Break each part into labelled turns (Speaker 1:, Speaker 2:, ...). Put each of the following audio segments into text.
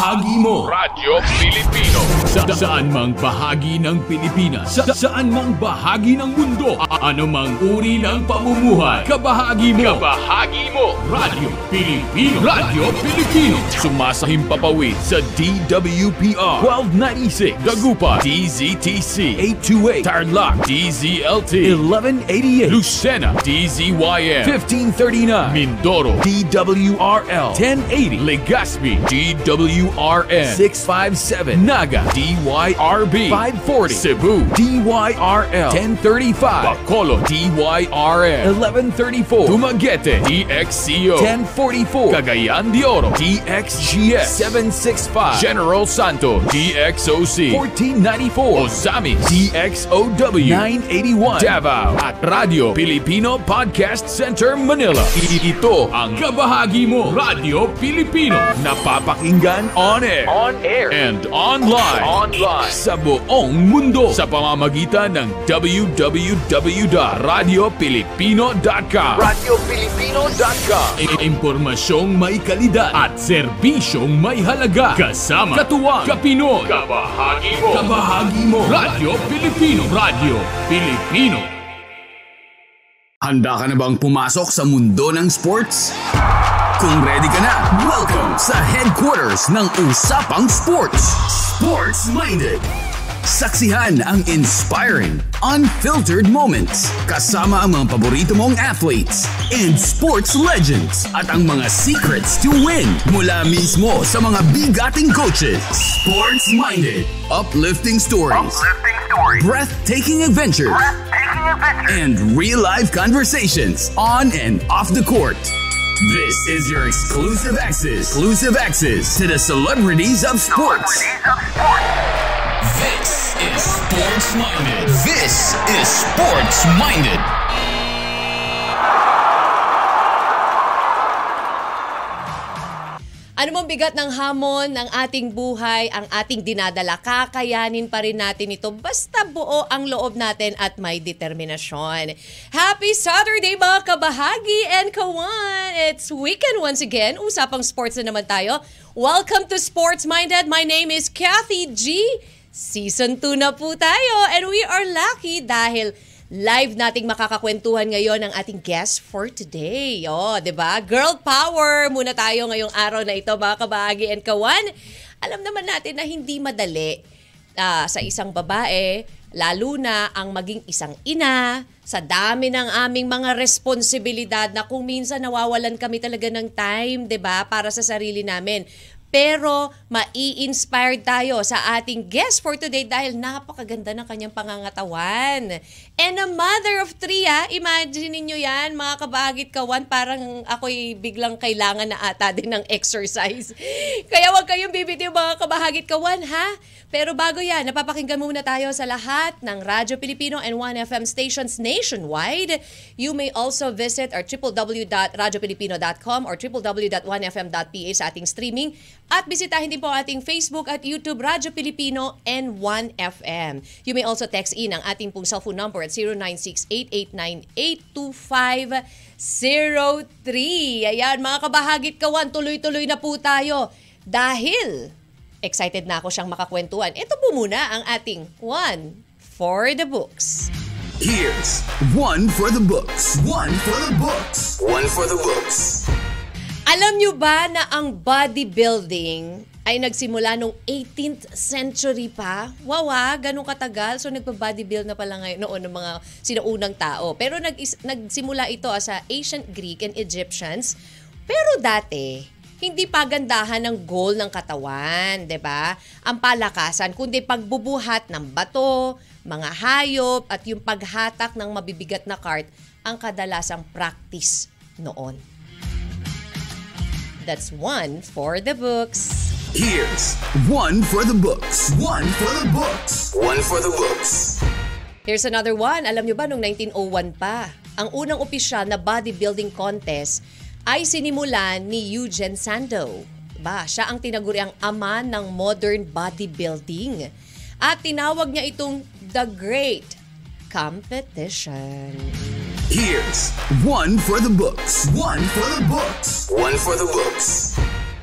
Speaker 1: kabahagi mo.
Speaker 2: Radyo Pilipino.
Speaker 1: Saan mang bahagi ng Pilipinas, saan mang bahagi ng mundo, anumang uri ng pamumuhay, kabahagi mo.
Speaker 2: Kabahagi mo.
Speaker 1: Radyo Pilipino. Radyo Pilipino. Sumasahimpapawid sa DWPR 1296, Dagupan, DZTC 828, Tarlac, DZLT 1188, Lucena, DZYM 1539, Mindoro, DWRL 1080, Legazpi, DWRN 657, Naga, DYRB 540, Cebu, DYRL 1035, Bacolod, DYRN 1134, Dumaguete, DXCO 1044, Cagayan de Oro, DXGS 765, General Santos, DXOC 1494, Ozamis, DXOW 981, Davao, at Radyo Pilipino Podcast Center, Manila. Ito ang kabahagi mo, Radyo Pilipino, napapakinggan on air and online sa buong mundo sa pamamagitan ng www.radiopilipino.com.
Speaker 2: Radiopilipino.com.
Speaker 1: Impormasyong may kalidad at serbisyong may halaga. Kasama, katuwang, kapinoy.
Speaker 2: Kabahagi mo.
Speaker 1: Kabahagi mo. Radyo Pilipino. Radyo Pilipino. Handa ka na bang pumasok sa mundo ng sports? Kung ready ka na, welcome sa headquarters ng Usapang Sports. Sports Minded. Saksihan ang inspiring, unfiltered moments kasama ang mga paborito mong athletes and sports legends at ang mga secrets to win mula mismo sa mga bigating coaches. Sports Minded. Uplifting stories. Breathtaking adventures. And real-life conversations on and off the court. This is your exclusive access to the celebrities of sports. This is Sports Minded. This is Sports Minded.
Speaker 3: Ano mang bigat ng hamon ng ating buhay, ang ating dinadala, kakayanin pa rin natin ito basta buo ang loob natin at may determinasyon. Happy Saturday mga kabahagi and kawan! It's weekend once again. Usapang sports na naman tayo. Welcome to Sports Minded. My name is Kathy G. Season 2 na po tayo and we are lucky dahil live nating makakakwentuhan ngayon ang ating guest for today. Oh, 'di ba? Girl power muna tayo ngayong araw na ito, mga kabahagi and kawan. Alam naman natin na hindi madali sa isang babae, lalo na ang maging isang ina, sa dami ng aming mga responsibilidad na kung minsan nawawalan kami talaga ng time, 'di ba, para sa sarili namin. Pero mai-inspired tayo sa ating guest for today dahil napakaganda ng kanyang pangangatawan. And a mother of 3, imagine niyo yan, mga kabahagit kawan, parang ako'y biglang kailangan na ata din ng exercise. Kaya wag kayong bibitiw mga kabahagit kawan, ha? Pero bago yan, napapakinggan muna tayo sa lahat ng Radyo Pilipino and 1FM stations nationwide. You may also visit our www.radiopilipino.com or www.1fm.ph sa ating streaming. At bisitahin din po ating Facebook at YouTube, Radyo Pilipino and 1FM. You may also text in ang ating pong cellphone number at 0968-898-2503. Ayan, mga kabahagit kawan, tuloy-tuloy na po tayo. Dahil excited na ako siyang makakwentuhan. Ito po muna ang ating One for the Books.
Speaker 1: Here's One for the Books. One for the Books. One for the Books.
Speaker 3: Alam nyo ba na ang bodybuilding ay nagsimula noong 18th century pa? Wow, ganun katagal. So nagpa-bodybuild na pala ngayon noon ng mga sinaunang tao. Pero nagsimula ito sa ancient Greek and Egyptians. Pero dati, hindi pagandahan ng goal ng katawan, 'di ba? Ang palakasan, kundi pagbubuhat ng bato, mga hayop at yung paghatak ng mabibigat na cart ang kadalasang practice noon. That's one for the books.
Speaker 1: Here's One for the Books. One for the Books. One for the Books.
Speaker 3: Here's another one. Alam nyo ba, noong 1901 pa, ang unang opisyal na bodybuilding contest ay sinimulan ni Eugene Sandow. Siya ang tinaguriang ama ng modern bodybuilding. At tinawag niya itong The Great Competition.
Speaker 1: Here's One for the Books. One for the Books. One for the Books.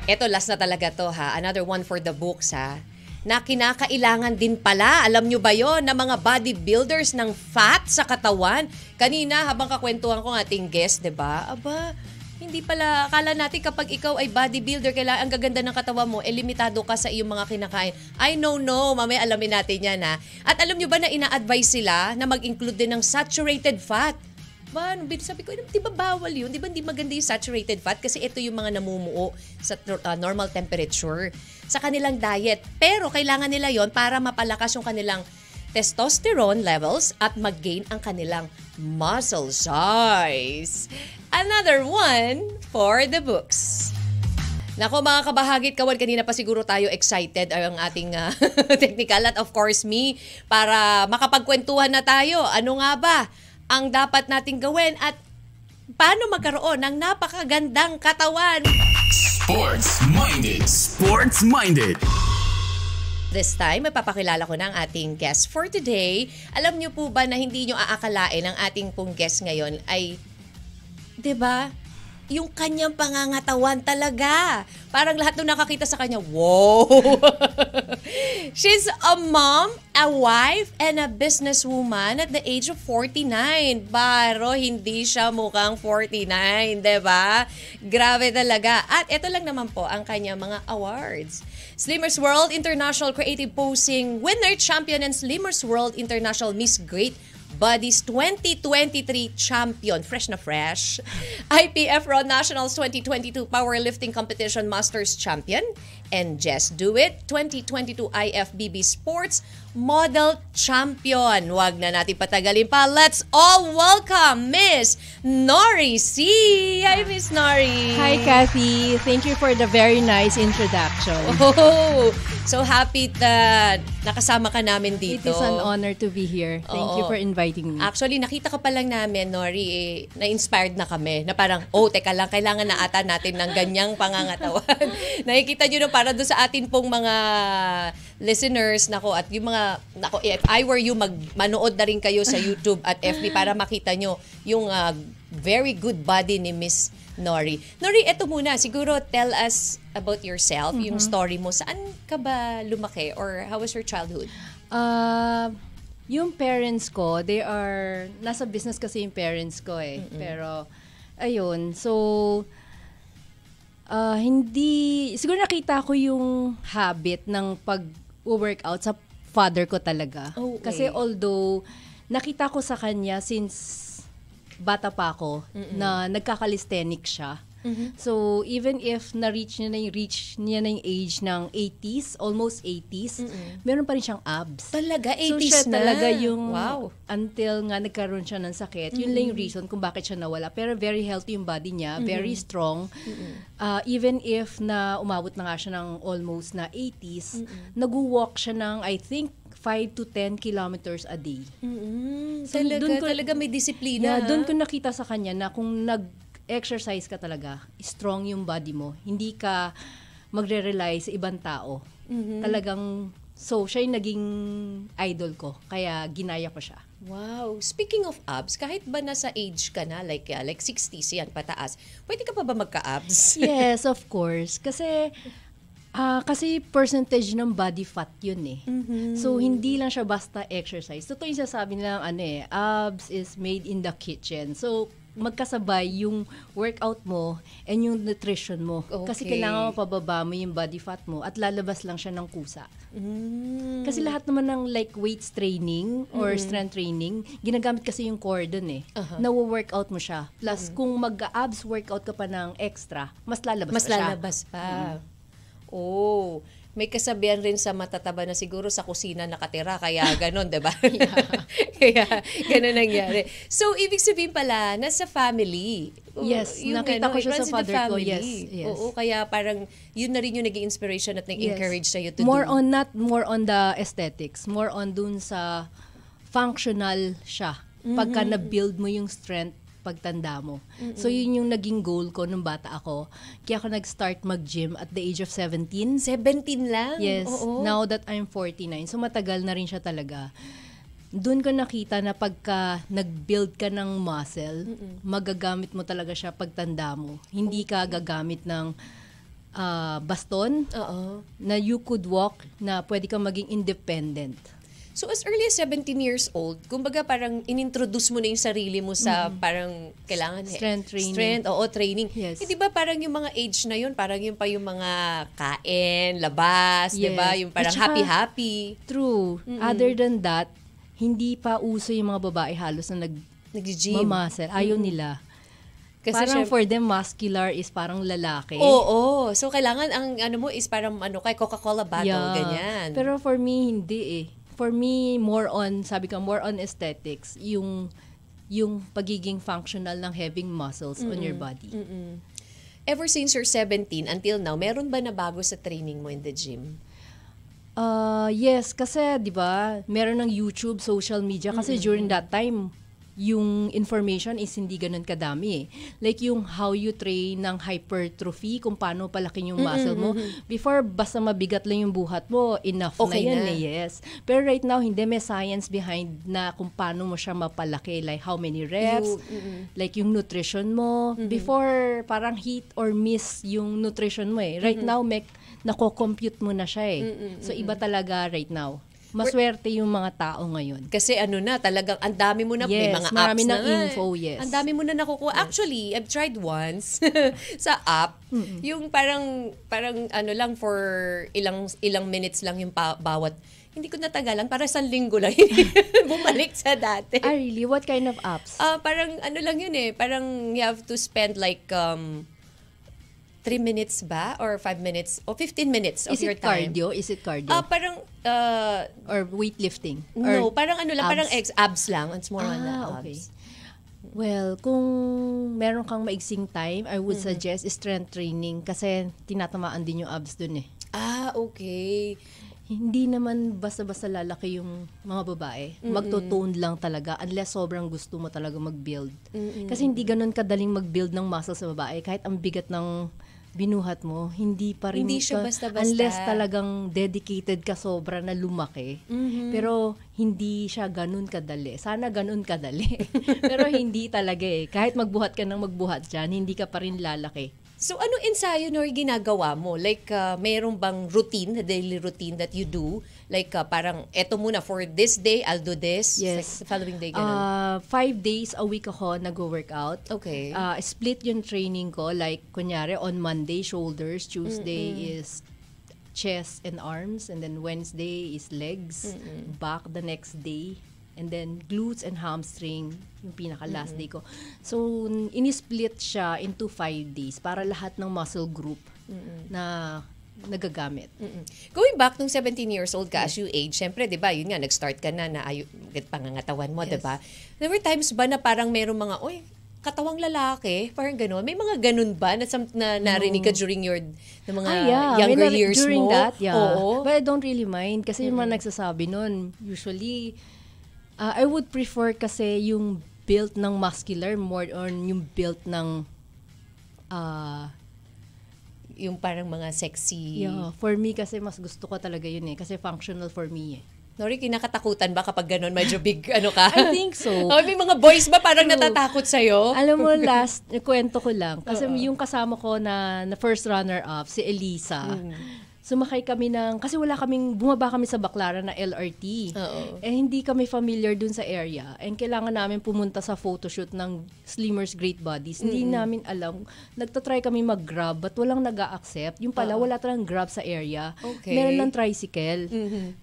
Speaker 3: Eto, last na talaga to ha. Another one for the books ha. Na kinakailangan din pala, alam nyo ba yon, na mga bodybuilders ng fat sa katawan. Kanina, habang kakwentuhan ko ng ating guest, diba? Aba, hindi pala, akala natin kapag ikaw ay bodybuilder, kailangan ang gaganda ng katawan mo, limitado ka sa iyong mga kinakain. I know, no, mamaya alamin natin yan ha. At alam nyo ba na ina-advise sila na mag-include din ng saturated fat? Sabi ko, di ba bawal yun? Di ba hindi maganda yung saturated fat? Kasi ito yung mga namumuo sa normal temperature sa kanilang diet. Pero kailangan nila yon para mapalakas yung kanilang testosterone levels at mag-gain ang kanilang muscle size. Another one for the books. Nako mga kabahagit, kawan, kanina pa siguro tayo excited ang ating technical at of course me para makapagkwentuhan na tayo. Ano nga ba ang dapat nating gawin at paano magkaroon ng napakagandang katawan?
Speaker 1: Sports-minded. Sports-minded.
Speaker 3: This time, mapapakilala ko na ang ating guest for today. Alam niyo po ba na hindi niyo aakalain ang ating pong guest ngayon ay, 'di ba? Yung kanyang pangangatawan talaga. Parang lahat nung nakakita sa kanya, wow! She's a mom, a wife, and a businesswoman at the age of 49. Baro, hindi siya mukhang 49, diba? Grabe talaga. At ito lang naman po ang kanyang mga awards. Slimmers World International Creative Posing Winner Champion and Slimmers World International Miss Great Bodies 2023 Champion, fresh na fresh. IPF Raw Nationals 2022 Powerlifting Competition Masters Champion. And Just Do It 2022 IFBB Sports Model Champion. Wag na natin patagalin pa. Let's all welcome Miss Nori C. Hi, Miss Nori.
Speaker 4: Hi, Kathy. Thank you for the very nice introduction.
Speaker 3: Oh, so happy that nakasama ka namin dito.
Speaker 4: It is an honor to be here. Thank you for inviting me.
Speaker 3: Actually, nakita ka pa lang namin, Nori, na-inspired na kami. Na parang, teka lang, kailangan na ata natin ng ganyang pangangatawan. Nakikita nyo para doon sa atin pong mga listeners, at yung mga, if I were you, manood na rin kayo sa YouTube at FB para makita nyo yung very good body ni Miss Nori. Nori, eto muna, siguro tell us about yourself, yung story mo. Saan ka ba lumaki or how was your childhood?
Speaker 4: Yung parents ko, nasa business kasi yung parents ko eh. Pero, ayun, so, siguro nakita ko yung habit ng pag-workout sa father ko talaga.
Speaker 3: Okay.
Speaker 4: Kasi although, nakita ko sa kanya since bata pa ako, na nagkakalisthenic siya. So, even if na-reach niya na yung age ng 80s, almost 80s, meron pa rin siyang abs.
Speaker 3: Talaga, 80s
Speaker 4: so, siya
Speaker 3: na?
Speaker 4: talaga yung,
Speaker 3: wow.
Speaker 4: Until nga nagkaroon siya ng sakit, yun lang yung reason kung bakit siya nawala. Pero very healthy yung body niya, very strong. Even if na umabot na nga siya ng almost na 80s, nag-walk siya ng, I think, 5 to 10 kilometers a day.
Speaker 3: So, talaga may disiplina.
Speaker 4: Yeah, doon ko nakita sa kanya na kung nag-exercise ka talaga, strong yung body mo. Hindi ka magre-rely sa ibang tao. Talagang, so siya yung naging idol ko. Kaya ginaya ko siya.
Speaker 3: Wow. Speaking of abs, kahit ba nasa age ka na, like 60s yan, pataas, pwede ka pa ba magka-abs?
Speaker 4: Yes, of course. Kasi percentage ng body fat yun eh. So, hindi lang siya basta exercise. Totoo yung sasabi nilang abs is made in the kitchen. So, magkasabay yung workout mo and yung nutrition mo.
Speaker 3: Okay.
Speaker 4: Kasi kailangan mapababa mo yung body fat mo at lalabas lang siya ng kusa. Kasi lahat naman ng like weights training or strength training, ginagamit kasi yung core dun eh. Nawo-workout mo siya. Plus, kung mag-abs workout ka pa ng extra, mas lalabas pa siya. Mas
Speaker 3: lalabas pa. Oh, may kasabihan rin sa matataba na siguro sa kusina nakatira, kaya ganon, diba? Kaya ganon nangyari. So, ibig sabihin pala, nasa family.
Speaker 4: Yes, nakita ko siya sa father ko, yes.
Speaker 3: Oo, kaya parang yun na rin yung naging inspiration at nag-encourage sa'yo to
Speaker 4: not more on the aesthetics, more on dun sa functional siya. Pagka na-build mo yung strength, pagtanda mo. So, yun yung naging goal ko nung bata ako. Kaya ako nag-start mag-gym at the age of 17.
Speaker 3: 17 lang?
Speaker 4: Yes.
Speaker 3: Oo.
Speaker 4: Now that I'm 49. So, matagal na rin siya talaga. Doon ko nakita na pagka nag-build ka ng muscle, magagamit mo talaga siya pagtanda mo. Hindi ka gagamit ng baston
Speaker 3: Oo.
Speaker 4: na you could walk, na pwede kang maging independent.
Speaker 3: So as early as 17 years old, kumbaga parang inintroduce mo na yung sarili mo sa parang kailangan
Speaker 4: Strength training.
Speaker 3: training.
Speaker 4: Yes.
Speaker 3: Eh, di ba parang yung mga age na yun, parang yung pa yung mga kain, labas, di ba?
Speaker 4: Yes.
Speaker 3: Yung parang
Speaker 4: At saka,
Speaker 3: happy-happy.
Speaker 4: True. Other than that, hindi pa uso yung mga babae halos na
Speaker 3: Nag-gym.
Speaker 4: nagmamasel. Ayaw nila.
Speaker 3: Kasi
Speaker 4: Parang
Speaker 3: syempre-
Speaker 4: for them, muscular is parang lalaki.
Speaker 3: Oo. So kailangan ang ano mo is parang kay Coca-Cola bottle, ganyan.
Speaker 4: Pero for me, hindi eh. For me, more on aesthetics, yung pagiging functional ng having muscles on your body.
Speaker 3: Ever since you're 17 until now, meron ba na bago sa training mo in the gym?
Speaker 4: Yes, kasi 'di ba, meron ng YouTube, social media kasi during that time yung information is hindi ganun kadami eh. Like yung how you train ng hypertrophy, kung paano palakin yung muscle mo. Before, basta mabigat lang yung buhat mo, enough
Speaker 3: Okay
Speaker 4: na yan
Speaker 3: na.
Speaker 4: eh, yes. Pero right now, hindi, may science behind na kung paano mo siya mapalaki. Like how many reps, like yung nutrition mo. Before, parang hit or miss yung nutrition mo eh. Right now, nako-compute mo na siya eh. So iba talaga right now. Maswerte yung mga tao ngayon.
Speaker 3: Kasi talagang ang dami mo na, may
Speaker 4: Yes,
Speaker 3: mga
Speaker 4: marami
Speaker 3: apps na
Speaker 4: ng
Speaker 3: nga eh.
Speaker 4: info, yes.
Speaker 3: Ang dami mo na nakukuha. Actually, I've tried once sa app, yung parang lang for ilang minutes lang yung bawat. Hindi ko natagalan, para 1 linggo lang bumalik sa dati.
Speaker 4: Ah, really? What kind of apps?
Speaker 3: Parang lang yun eh, parang you have to spend like 3 minutes ba? Or 5 minutes? O 15 minutes of
Speaker 4: Is
Speaker 3: your
Speaker 4: it
Speaker 3: time.
Speaker 4: cardio? Is it cardio?
Speaker 3: Parang,
Speaker 4: Or weightlifting?
Speaker 3: no,
Speaker 4: Or
Speaker 3: parang
Speaker 4: abs?
Speaker 3: parang abs lang. It's more on the abs.
Speaker 4: Okay. Well, kung meron kang maigsing time, I would suggest strength training kasi tinatamaan din yung abs dun eh.
Speaker 3: Okay.
Speaker 4: Hindi naman basta-basta lalaki yung mga babae. Magto-tone lang talaga unless sobrang gusto mo talaga mag-build. Kasi hindi ganun kadaling mag-build ng muscle sa babae. Kahit ang bigat ng binuhat mo, hindi pa rin
Speaker 3: Hindi siya basta-basta.
Speaker 4: unless talagang dedicated ka sobra na lumaki. Pero hindi siya ganun kadali. Sana ganun kadali. Pero hindi talaga eh. Kahit magbuhat ka ng magbuhat dyan, hindi ka pa rin lalaki.
Speaker 3: So, anong ensayo na ginagawa mo? Like, mayroon bang routine, daily routine that you do? Like, parang, eto muna, for this day, I'll do this.
Speaker 4: Yes.
Speaker 3: Like, the following day, ganun.
Speaker 4: 5 days a week ako nag-workout.
Speaker 3: Okay.
Speaker 4: Split yung training ko. Like, kunyari, on Monday, shoulders. Tuesday is chest and arms. And then Wednesday is legs. Back the next day. And then glutes and hamstring, yung pinaka-last day ko. So, ini-split siya into 5 days para lahat ng muscle group na nagagamit.
Speaker 3: Going back nung 17 years old ka, as you age, syempre, di ba, yun nga, nag-start ka na pangangatawan mo, di ba? There were times ba na parang merong mga, katawang lalaki, parang gano'n. May mga ganun ba na narinig ka during your mga younger years
Speaker 4: during
Speaker 3: mo?
Speaker 4: that, yeah.
Speaker 3: Oo.
Speaker 4: But I don't really mind kasi yung mga nagsasabi nun, usually, I would prefer kasi yung built ng muscular more on yung built ng
Speaker 3: yung parang mga sexy.
Speaker 4: yeah, for me kasi mas gusto ko talaga yun eh kasi functional for me eh.
Speaker 3: Nori, kinakatakutan ba kapag gano'n? Medyo big, ka?
Speaker 4: I think so.
Speaker 3: May mga boys ba parang
Speaker 4: True.
Speaker 3: natatakot sa'yo?
Speaker 4: Alam mo, kwento ko lang. Kasi yung kasama ko na first runner-up, si Elisa, sumakay kami kasi bumaba kami sa Baclaran na LRT.
Speaker 3: Oo.
Speaker 4: Eh, hindi kami familiar dun sa area. And kailangan namin pumunta sa photoshoot ng Slimmers Great Bodies. Hindi namin alam. Nagtatry kami mag-grab, but walang nag-a-accept. Yung pala, wala talang grab sa area.
Speaker 3: Okay.
Speaker 4: Meron lang tricycle.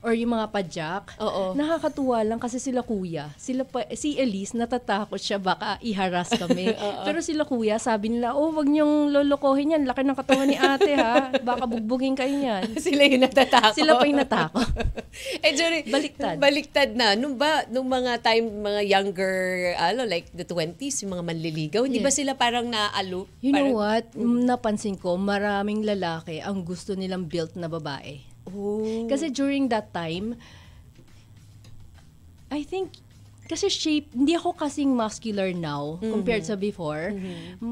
Speaker 4: Or yung mga padjak.
Speaker 3: Oo.
Speaker 4: Nakakatuwa lang kasi sila kuya. Si Elise, natatakot siya baka iharas kami. Pero sila kuya, sabi nila, wag niyong lolokohin yan. Laki ng katawan ni ate ha. Baka bugbugin kayo niyan.
Speaker 3: Sila yung natatakot.
Speaker 4: Sila pa yung natakot.
Speaker 3: Jory, baliktad na. Nung mga mga younger, like the 20s, yung mga manliligaw, hindi ba sila parang naalo?
Speaker 4: You know what? Napansin ko, maraming lalaki ang gusto nilang built na babae.
Speaker 3: Oh.
Speaker 4: Kasi during that time, I think Kasi hindi ako kasing muscular now compared sa before.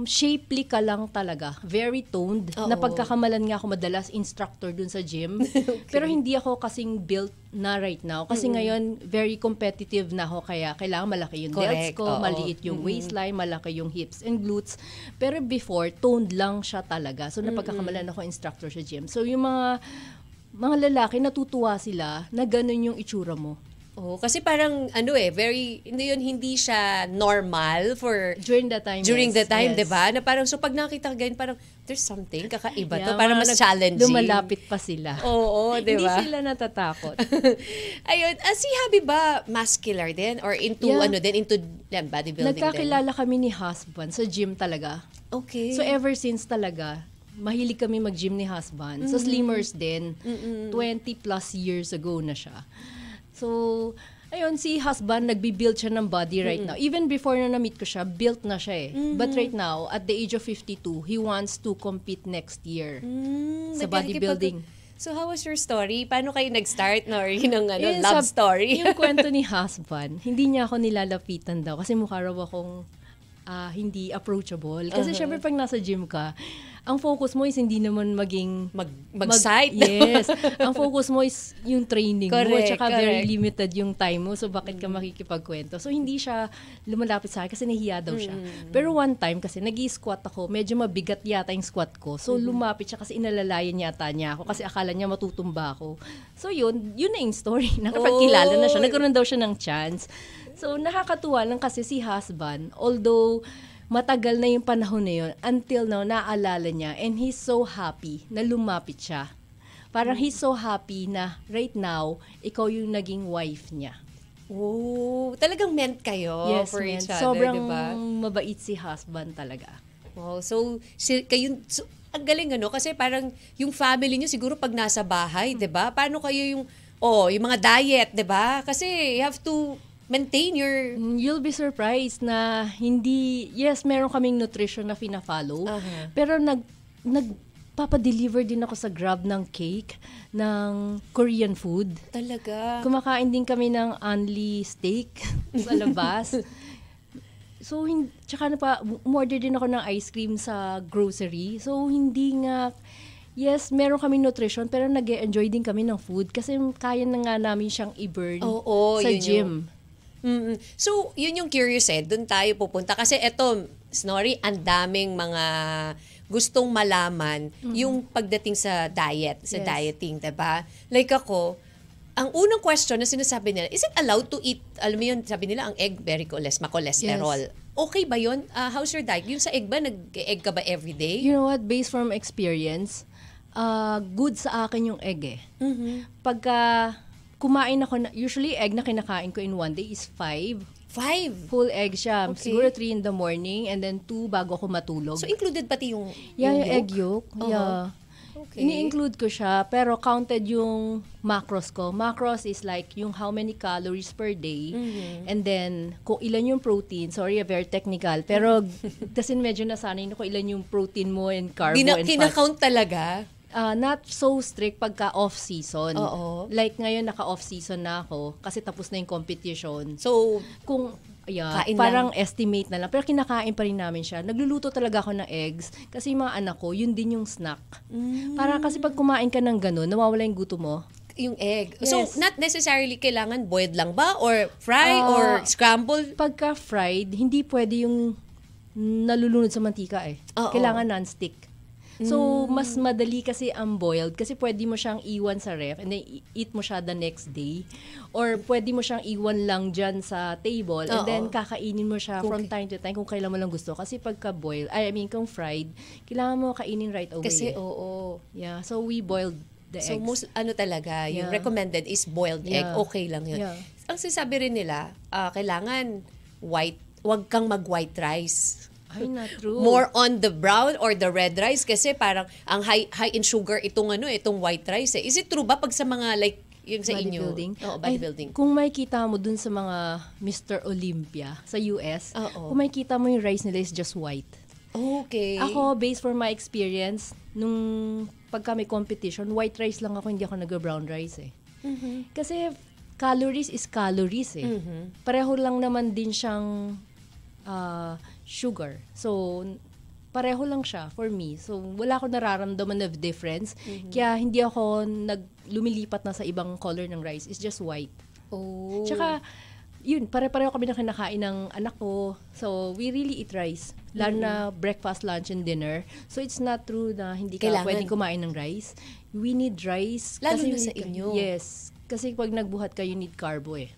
Speaker 4: Shapely ka lang talaga. Very toned.
Speaker 3: Oo.
Speaker 4: Napagkakamalan nga ako madalas instructor dun sa gym. Pero hindi ako kasing built na right now. Kasi ngayon, very competitive na ako. Kaya kailangan malaki yung delts
Speaker 3: Correct,
Speaker 4: ko,
Speaker 3: oo.
Speaker 4: maliit yung waistline, malaki yung hips and glutes. Pero before, toned lang siya talaga. So napagkakamalan ako instructor sa gym. So yung mga lalaki, natutuwa sila na ganun yung itsura mo.
Speaker 3: Oh, kasi parang hindi siya normal for
Speaker 4: During the time,
Speaker 3: the time,
Speaker 4: yes.
Speaker 3: 'di ba? Na parang so pag nakita ka ganyan, parang there's something kakaiba to,
Speaker 4: Yeah,
Speaker 3: parang
Speaker 4: mga
Speaker 3: mas challenging.
Speaker 4: Lumalapit pa sila.
Speaker 3: Oo, 'di ba?
Speaker 4: Hindi sila natatakot.
Speaker 3: Ayun, si Habi ba muscular din or into
Speaker 4: Yeah.
Speaker 3: into bodybuilding din?
Speaker 4: Nagkakilala kami ni husband sa gym talaga.
Speaker 3: Okay.
Speaker 4: So ever since talaga, mahilig kami mag-gym ni husband. So slimmers din. 20 plus years ago na siya. So, ayun, si husband, nagbi-build siya ng body right now. Even before na na-meet ko siya, built na siya eh. But right now, at the age of 52, he wants to compete next year sa bodybuilding.
Speaker 3: So how was your story? Paano kayo nag-start or yun ang
Speaker 4: Yun,
Speaker 3: love story?
Speaker 4: Yung kwento ni husband, hindi niya ako nilalapitan daw kasi mukha raw akong hindi approachable. Kasi syempre pag nasa gym ka, ang focus mo is hindi naman maging
Speaker 3: Mag-sight.
Speaker 4: Yes. Ang focus mo is yung training mo.
Speaker 3: Correct,
Speaker 4: Tsaka very
Speaker 3: correct.
Speaker 4: limited yung time mo. So, bakit ka makikipagkwento? So, hindi siya lumalapit sa akin kasi nahiya daw siya. Pero one time kasi, nag-i-squat ako. Medyo mabigat yata yung squat ko. So, lumapit siya kasi inalalayan yata niya ako kasi akala niya matutumba ako. So, yun na yung story. Nakapagkilala na siya. Nagkaroon daw siya ng chance. So, nakakatuwa lang kasi si husband, although matagal na yung panahon na yun, until now, naaalala niya, and he's so happy na lumapit siya. Parang he's so happy na right now, ikaw yung naging wife niya.
Speaker 3: Oh, talagang meant kayo
Speaker 4: Yes,
Speaker 3: for
Speaker 4: man.
Speaker 3: each other,
Speaker 4: Sobrang
Speaker 3: diba?
Speaker 4: mabait si husband talaga.
Speaker 3: Wow, so ang galing kasi parang yung family niyo siguro pag nasa bahay, 'di ba? Paano kayo yung mga diet, 'di ba? Kasi you have to maintain your
Speaker 4: You'll be surprised na yes, meron kaming nutrition na fina-follow, pero nagpapadeliver din ako sa Grab ng cake, ng Korean food.
Speaker 3: talaga.
Speaker 4: Kumakain din kami ng Only steak sa labas. So, tsaka umorder din ako ng ice cream sa grocery. So, yes, meron kaming nutrition, pero nag-e-enjoy din kami ng food kasi kaya na nga namin siyang i-burn sa
Speaker 3: yun
Speaker 4: gym.
Speaker 3: So, yun yung curious doon tayo pupunta. Kasi eto, Snorri, ang daming mga gustong malaman yung pagdating sa diet, sa
Speaker 4: Yes.
Speaker 3: dieting, diba? Like ako, ang unang question na sinasabi nila, is it allowed to eat, alam mo yun, sabi nila, ang egg, very makolesterol.
Speaker 4: Yes.
Speaker 3: Okay ba yun? How's your diet? Yung sa egg ba, nag-egg ka ba everyday?
Speaker 4: You know what? Based from experience, good sa akin yung egg eh. Pagka kumain ako, usually egg na kinakain ko in one day is 5.
Speaker 3: 5.
Speaker 4: Full egg siya.
Speaker 3: Okay.
Speaker 4: Siguro 3 in the morning and then 2 bago ako matulog.
Speaker 3: So, included pati yung
Speaker 4: yung egg yolk. Yeah.
Speaker 3: Okay.
Speaker 4: Ini-include ko siya, pero counted yung macros ko. Macros is like yung how many calories per day. And then, kung ilan yung protein. Sorry, very technical. Pero, kasi medyo nasanay na kung ilan yung protein mo and carbo and fat.
Speaker 3: Kinakount talaga?
Speaker 4: Not so strict pagka off-season.
Speaker 3: Oo.
Speaker 4: Like ngayon, naka-off-season na ako kasi tapos na yung competition.
Speaker 3: So,
Speaker 4: Kung
Speaker 3: Kain
Speaker 4: parang estimate na lang. Pero kinakain pa rin namin siya. Nagluluto talaga ako ng eggs kasi yung mga anak ko, yun din yung snack. Para kasi pag kumain ka ng ganun, nawawala yung gutom mo.
Speaker 3: yung egg.
Speaker 4: Yes.
Speaker 3: So, not necessarily kailangan boiled lang ba? Or fry? Or scramble?
Speaker 4: Pagka fried, hindi pwede yung nalulunod sa mantika eh.
Speaker 3: Oo.
Speaker 4: Kailangan non-stick. So, mas madali kasi ang boiled kasi pwede mo siyang iwan sa ref and then eat mo siya the next day. Or pwede mo siyang iwan lang dyan sa table and
Speaker 3: Oo.
Speaker 4: then kakainin mo siya from time to time kung kailan mo lang gusto. Kasi pagka boiled, kung fried, kailangan mo kainin right away.
Speaker 3: Kasi,
Speaker 4: eh.
Speaker 3: oo.
Speaker 4: Yeah, so we boiled the
Speaker 3: So,
Speaker 4: eggs.
Speaker 3: most, talaga, yung
Speaker 4: Yeah.
Speaker 3: recommended is boiled egg.
Speaker 4: Yeah.
Speaker 3: Okay lang yun.
Speaker 4: Yeah.
Speaker 3: Ang sinasabi rin nila, kailangan wag kang mag-white rice.
Speaker 4: Ay, not true.
Speaker 3: More on the brown or the red rice kasi parang ang high in sugar itong white rice eh. Is it true ba pag sa mga like yung sa
Speaker 4: bodybuilding.
Speaker 3: inyo? Oo, bodybuilding.
Speaker 4: Ay, kung makikita mo dun sa mga Mr. Olympia sa US,
Speaker 3: Oo.
Speaker 4: kung makikita mo yung rice nila is just white.
Speaker 3: Okay.
Speaker 4: Ako, based for my experience, nung pagka may competition, white rice lang ako, hindi ako nag-brown rice eh. Kasi calories is calories eh. Pareho lang naman din siyang sugar. So, pareho lang siya for me. So, wala akong nararamdaman of difference. Kaya hindi ako lumilipat na sa ibang color ng rice. It's just white.
Speaker 3: Oh.
Speaker 4: Tsaka, yun, pare-pareho kami na kinakain ng anak ko. So, we really eat rice. Lalo na breakfast, lunch, and dinner. So, it's not true na hindi ka
Speaker 3: Kailangan.
Speaker 4: pwedeng kumain ng rice. We need rice.
Speaker 3: Lalo
Speaker 4: kasi
Speaker 3: na sa inyo.
Speaker 4: Yes. Kasi pag nagbuhat ka, you need carbo eh.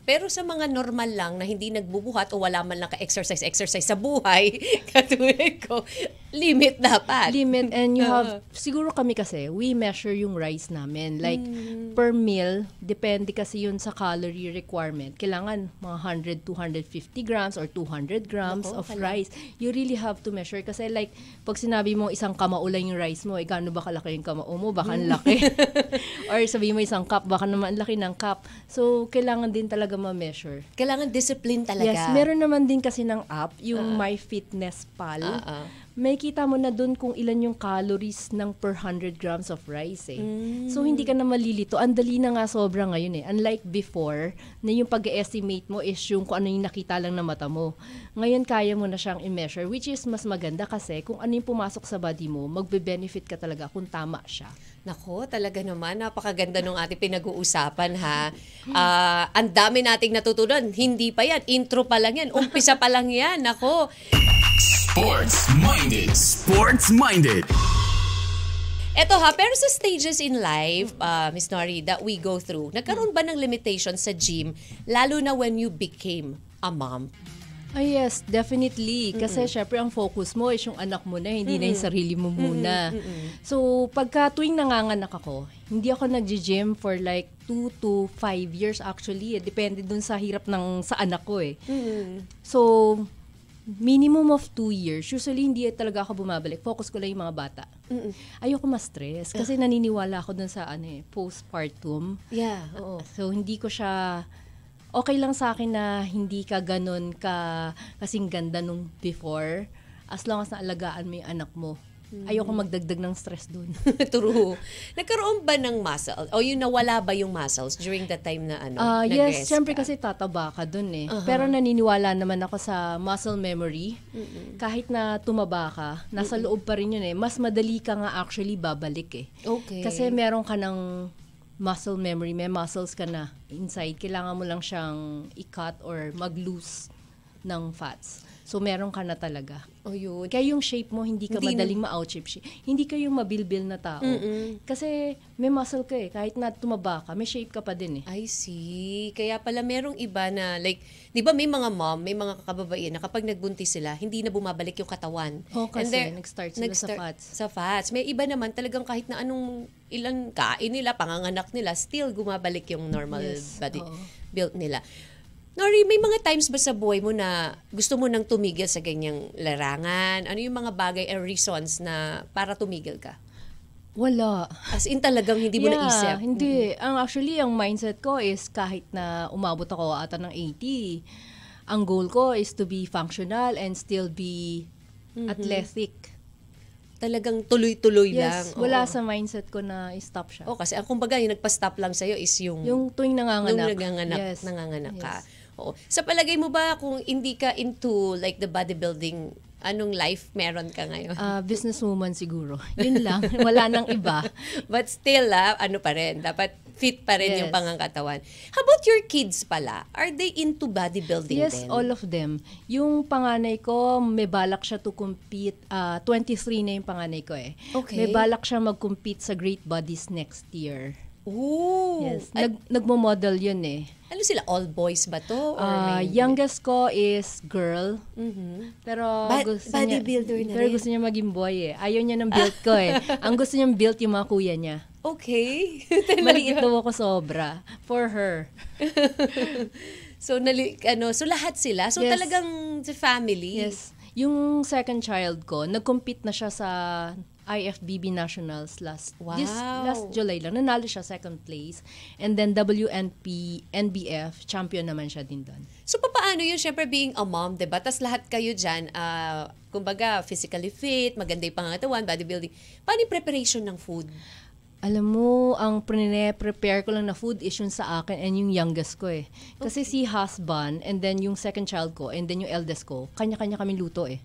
Speaker 3: Pero sa mga normal lang na hindi nagbubuhat o wala man lang ka-exercise sa buhay, katulad ko, limit dapat.
Speaker 4: Limit, and you have, siguro kami kasi, we measure yung rice namin. Like, per meal, depende kasi yun sa calorie requirement. Kailangan mga 100, 250 grams or 200 grams
Speaker 3: Nako,
Speaker 4: of rice. You really have to measure. Kasi like, pag sinabi mo isang kamao lang yung rice mo, gaano ba kalaki yung kamao mo? Baka ang laki. Or sabi mo isang cup, baka naman laki ng cup. So, kailangan din talaga ma-measure.
Speaker 3: Kailangan discipline talaga.
Speaker 4: Yes, meron naman din kasi ng app, yung MyFitnessPal. May kita mo na dun kung ilan yung calories ng per 100 grams of rice eh. So, hindi ka na malilito. Ang dali na nga sobra ngayon eh. Unlike before, na yung pag-estimate mo is yung kung ano yung nakita lang na mata mo. Ngayon, kaya mo na siyang i-measure, which is mas maganda kasi kung ano yung pumasok sa body mo, magbe-benefit ka talaga kung tama siya.
Speaker 3: Nako, talaga naman. Napakaganda nung ating pinag-uusapan, ha? Ang dami nating natutunan. Hindi pa yan. Intro pa lang yan. Umpisa pa lang yan. Nako.
Speaker 1: Sports-minded. Sports-minded.
Speaker 3: Eto ha, pero sa stages in life, Miss Nori, that we go through, nagkaroon ba ng limitation sa gym, lalo na when you became a mom?
Speaker 4: Yes, definitely. Kasi syempre ang focus mo is yung anak mo na, hindi na yung sarili mo muna. So, pagka tuwing nanganganak ako, hindi ako nag-gym for like 2 to 5 years actually. Depende dun sa hirap sa anak ko eh. So, minimum of 2 years. Usually, hindi talaga ako bumabalik. Focus ko lang yung mga bata. Ayoko ma-stress kasi naniniwala ako dun sa postpartum.
Speaker 3: Yeah, oo.
Speaker 4: So, hindi ko siya... Okay lang sa akin na hindi ka ganun kasing ganda nung before. As long as naalagaan mo yung anak mo. Ayoko magdagdag ng stress dun.
Speaker 3: True. Nagkaroon ba ng muscle? O yung nawala ba yung muscles during that time na
Speaker 4: yes,
Speaker 3: nag-rest
Speaker 4: syempre
Speaker 3: ka?
Speaker 4: kasi tataba ka dun eh. Pero naniniwala naman ako sa muscle memory. Kahit na tumaba ka, nasa loob pa rin yun eh. Mas madali ka nga actually babalik eh.
Speaker 3: Okay.
Speaker 4: Kasi meron ka ng muscle memory, may muscles ka na inside. Kailangan mo lang siyang i-cut or mag-loose ng fats. So, meron ka na talaga.
Speaker 3: Oh, yun.
Speaker 4: Kaya yung shape mo, hindi ka
Speaker 3: Hindi
Speaker 4: madaling ma-out-shape. Hindi ka yung mabilbil na tao. Kasi may muscle ka eh. Kahit na tumaba ka, may shape ka pa din eh.
Speaker 3: I see. Kaya pala merong iba na like, di ba may mga mom, may mga kababaihan na kapag nagbuntis sila, hindi na bumabalik yung katawan.
Speaker 4: Oh, kasi
Speaker 3: And
Speaker 4: nag-start sila sa fats.
Speaker 3: Sa fats. May iba naman talagang kahit na anong ilang kain nila, panganganak nila, still gumabalik yung normal body build nila. Nori, may mga times ba sa buhay mo na gusto mo nang tumigil sa ganyang larangan? Ano yung mga bagay and reasons na para tumigil ka?
Speaker 4: Wala.
Speaker 3: As in talagang hindi mo naisip?
Speaker 4: Hindi. Actually, ang mindset ko is kahit na umabot ako ata ng 80, ang goal ko is to be functional and still be athletic.
Speaker 3: Talagang tuloy-tuloy lang.
Speaker 4: Yes, wala sa mindset ko na i-stop siya.
Speaker 3: Kasi ang kumbaga yung nagpa-stop lang sa'yo is yung
Speaker 4: tuwing nanganganak.
Speaker 3: Nanganganak ka. Oo. Sa palagay mo ba kung hindi ka into like the bodybuilding, anong life meron ka ngayon?
Speaker 4: Businesswoman siguro. Yun lang. Wala nang iba.
Speaker 3: But still, ano pa rin, dapat fit pa rin yung pangangatawan. How about your kids pala? Are they into bodybuilding
Speaker 4: Yes,
Speaker 3: din?
Speaker 4: all of them. Yung panganay ko, may balak siya to compete. 23 na yung panganay ko eh.
Speaker 3: Okay.
Speaker 4: May balak siya mag-compete sa Great Bodies next year.
Speaker 3: Ooh.
Speaker 4: Yes. Nagmo-model yun eh.
Speaker 3: Ano sila? All boys ba to? Or
Speaker 4: Youngest ko is girl. Pero
Speaker 3: bodybuilder na
Speaker 4: pero
Speaker 3: rin.
Speaker 4: gusto niya maging boy eh. Ayaw niya ng build ko eh. Ang gusto niyang build yung mga kuya niya.
Speaker 3: Okay.
Speaker 4: Maliit daw ako sobra. For her.
Speaker 3: So, so lahat sila? So,
Speaker 4: Yes.
Speaker 3: talagang sa family?
Speaker 4: Yes. Yung second child ko, nag-compete na siya sa IFBB Nationals last July lang. Nanalo siya second place. And then NBF, champion naman siya din doon.
Speaker 3: So, paano yun? Siyempre, being a mom, diba? Tapos lahat kayo dyan, kumbaga, physically fit, maganda yung pangangatawan, bodybuilding. Paano yung preparation ng food?
Speaker 4: Alam mo, ang prepare ko lang na food is yung sa akin and yung youngest ko eh. Kasi si husband and then yung second child ko and then yung eldest ko, kanya-kanya kami luto eh.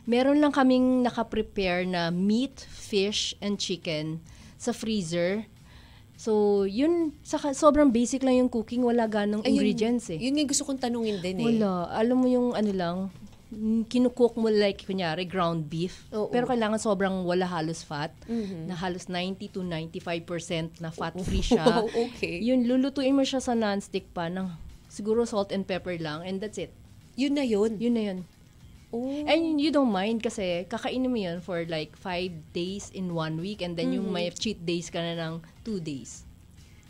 Speaker 4: Meron lang kaming nakaprepare na meat, fish, and chicken sa freezer. So, yun, sobrang basic lang yung cooking, wala ganong ingredients eh.
Speaker 3: Yun nga gusto kong tanungin din eh.
Speaker 4: Wala. Alam mo yung ano lang, kinukook mo like, kunyari, ground beef.
Speaker 3: Oo.
Speaker 4: Pero kailangan sobrang wala halos fat. Na halos 90 to 95% na fat-free siya.
Speaker 3: Wow, okay.
Speaker 4: Yun, lulutuin mo siya sa non-stick pan ng siguro salt and pepper lang and that's it.
Speaker 3: Yun na yun.
Speaker 4: Yun na yun.
Speaker 3: Oh.
Speaker 4: And you don't mind kasi kakainin mo yun for like 5 days in 1 week and then yung may cheat days ka na ng 2 days.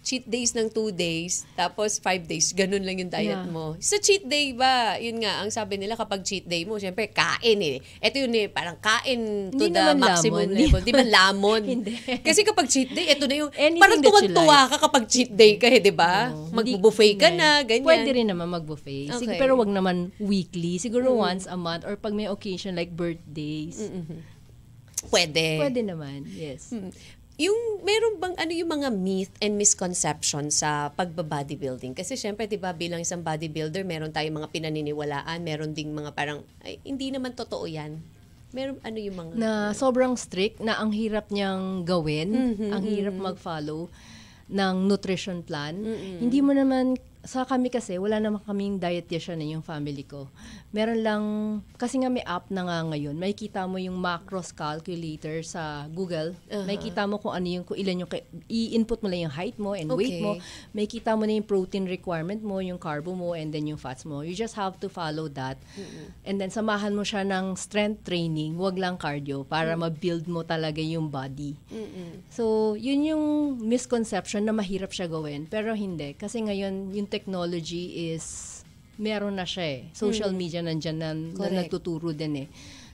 Speaker 3: Cheat days ng 2 days, tapos 5 days, ganun lang yung diet
Speaker 4: Yeah.
Speaker 3: mo. Sa cheat day ba, yun nga, ang sabi nila kapag cheat day mo, syempre kain eh. Ito yun eh, parang kain to
Speaker 4: Hindi
Speaker 3: the
Speaker 4: naman
Speaker 3: maximum
Speaker 4: lamon.
Speaker 3: level. Di man lamon.
Speaker 4: Hindi.
Speaker 3: Kasi kapag cheat day, ito na yung,
Speaker 4: Anything
Speaker 3: parang
Speaker 4: that you
Speaker 3: tuwan-tuwa ka kapag cheat day ka eh, di ba? Mag-buffet ka
Speaker 4: Hindi.
Speaker 3: na, ganyan.
Speaker 4: Pwede rin naman mag-buffet.
Speaker 3: Okay.
Speaker 4: Pero wag naman weekly. Siguro once a month or pag may occasion like birthdays.
Speaker 3: Pwede.
Speaker 4: Pwede naman, yes.
Speaker 3: Yung meron bang ano yung mga myth and misconception sa pagba-bodybuilding? Kasi syempre 'di ba bilang isang bodybuilder, meron tayong mga pinaniniwalaan, meron ding mga parang ay, hindi naman totoo 'yan. Meron ano yung mga
Speaker 4: Na sobrang strict, na ang hirap niyang gawin, ang hirap mag-follow ng nutrition plan. Hindi mo naman, sa kami kasi, wala naman kaming dietitian yung family ko. Meron lang, kasi nga may app na nga ngayon, may kita mo yung macros calculator sa Google. May kita mo kung ano yung, kung ilan yung, i-input mo lang yung height mo and weight mo. May kita mo na yung protein requirement mo, yung carbo mo, and then yung fats mo. You just have to follow that. And then samahan mo siya ng strength training, wag lang cardio, para ma-build mo talaga yung body. So, yun yung misconception na mahirap siya gawin. Pero hindi. Kasi ngayon, yung technology is meron na siya eh. Social media nandyan na nagtuturo din eh.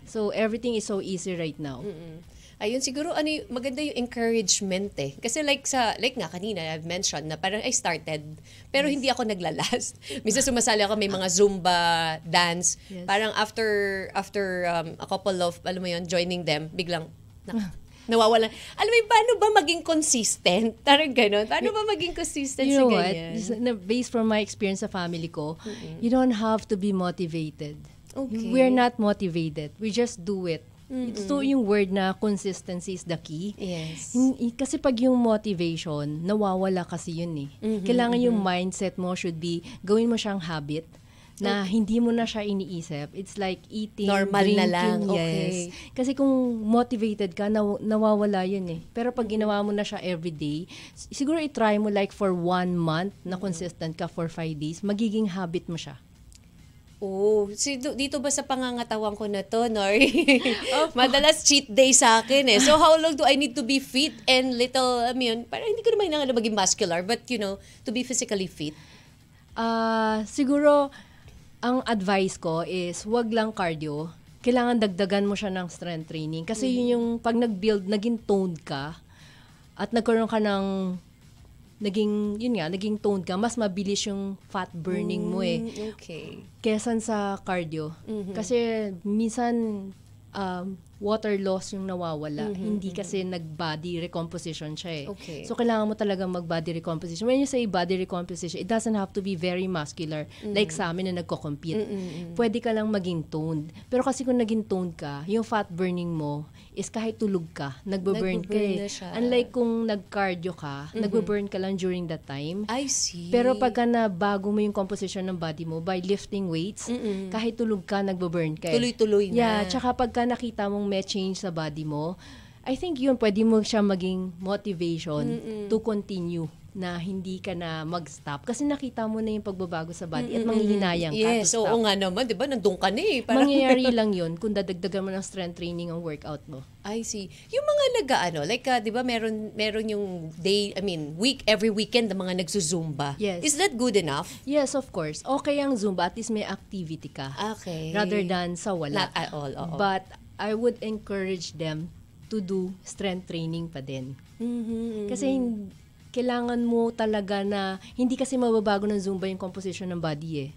Speaker 4: So, everything is so easy right now.
Speaker 3: Ayun, siguro maganda yung encouragement eh. Kasi like nga kanina, I've mentioned na parang I started, pero hindi ako naglalast. Minsan sumasali ako, may mga Zumba dance.
Speaker 4: Yes.
Speaker 3: Parang after a couple of, alam mo yun, joining them, biglang, nawawalan. Alam mo, paano ba maging consistent? Parang gano'n. Paano ba maging consistent
Speaker 4: You
Speaker 3: sa
Speaker 4: know what?
Speaker 3: ganyan?
Speaker 4: Based from my experience sa family ko, you don't have to be motivated.
Speaker 3: Okay.
Speaker 4: We're not motivated. We just do it. So yung word na consistency is the key.
Speaker 3: Yes.
Speaker 4: Kasi pag yung motivation, nawawala kasi yun eh. Kailangan yung mindset mo should be, gawin mo siyang habit na hindi mo na siya iniisip. It's like eating,
Speaker 3: Normal
Speaker 4: drinking.
Speaker 3: na lang.
Speaker 4: Yes.
Speaker 3: Okay.
Speaker 4: Kasi kung motivated ka, nawawala yun eh. Pero pag ginawa mo na siya everyday, siguro i-try mo like for 1 month na consistent ka for 5 days, magiging habit mo siya.
Speaker 3: Oh, dito ba sa pangangatawan ko na to, Nori? Madalas cheat day sa akin eh. So how long do I need to be fit and little, parang hindi ko naman kailangan maging muscular, but to be physically fit?
Speaker 4: Siguro, ang advice ko is wag lang cardio. Kailangan dagdagan mo siya ng strength training. Kasi yun yung pag nag-build, naging toned ka, at nagkaroon ka ng naging toned ka, mas mabilis yung fat burning mo eh.
Speaker 3: Okay.
Speaker 4: Kesa sa cardio. Kasi minsan, water loss yung nawawala. Hindi kasi nag-body recomposition siya eh.
Speaker 3: Okay.
Speaker 4: So, kailangan mo talaga mag-body recomposition. When you say body recomposition, it doesn't have to be very muscular. Like sa amin na nagko-compete. Pwede ka lang maging toned. Pero kasi kung naging toned ka, yung fat burning mo is kahit tulog ka, nagbo-burn ka
Speaker 3: Nagbo-burn na
Speaker 4: eh.
Speaker 3: siya.
Speaker 4: Unlike kung nag-cardio ka, nagbo-burn ka lang during that time.
Speaker 3: I see.
Speaker 4: Pero pagka na bago mo yung composition ng body mo by lifting weights, kahit tulog ka, nagbo-burn ka eh.
Speaker 3: Tuloy-tuloy na.
Speaker 4: Yeah, tsaka pagka nakita mong may change sa body mo, I think yun, pwede mo siya maging motivation to continue na hindi ka na mag-stop. Kasi nakita mo na yung pagbabago sa body at manghihinayang ka
Speaker 3: Yes,
Speaker 4: to stop.
Speaker 3: oo nga naman, di ba? Nandun ka na eh. Parang,
Speaker 4: Mangyayari lang yun kung dadagdagan mo ng strength training ang workout mo.
Speaker 3: I see. Yung mga like, di ba, meron yung every weekend, ang mga nagsusumba.
Speaker 4: Yes.
Speaker 3: Is that good enough?
Speaker 4: Yes, of course. Okay ang Zumba, at least may activity ka.
Speaker 3: Okay.
Speaker 4: Rather than sa wala.
Speaker 3: Not at all, oo.
Speaker 4: But I would encourage them to do strength training pa din. Kasi kailangan mo talaga na, hindi kasi mababago ng Zumba yung composition ng body eh.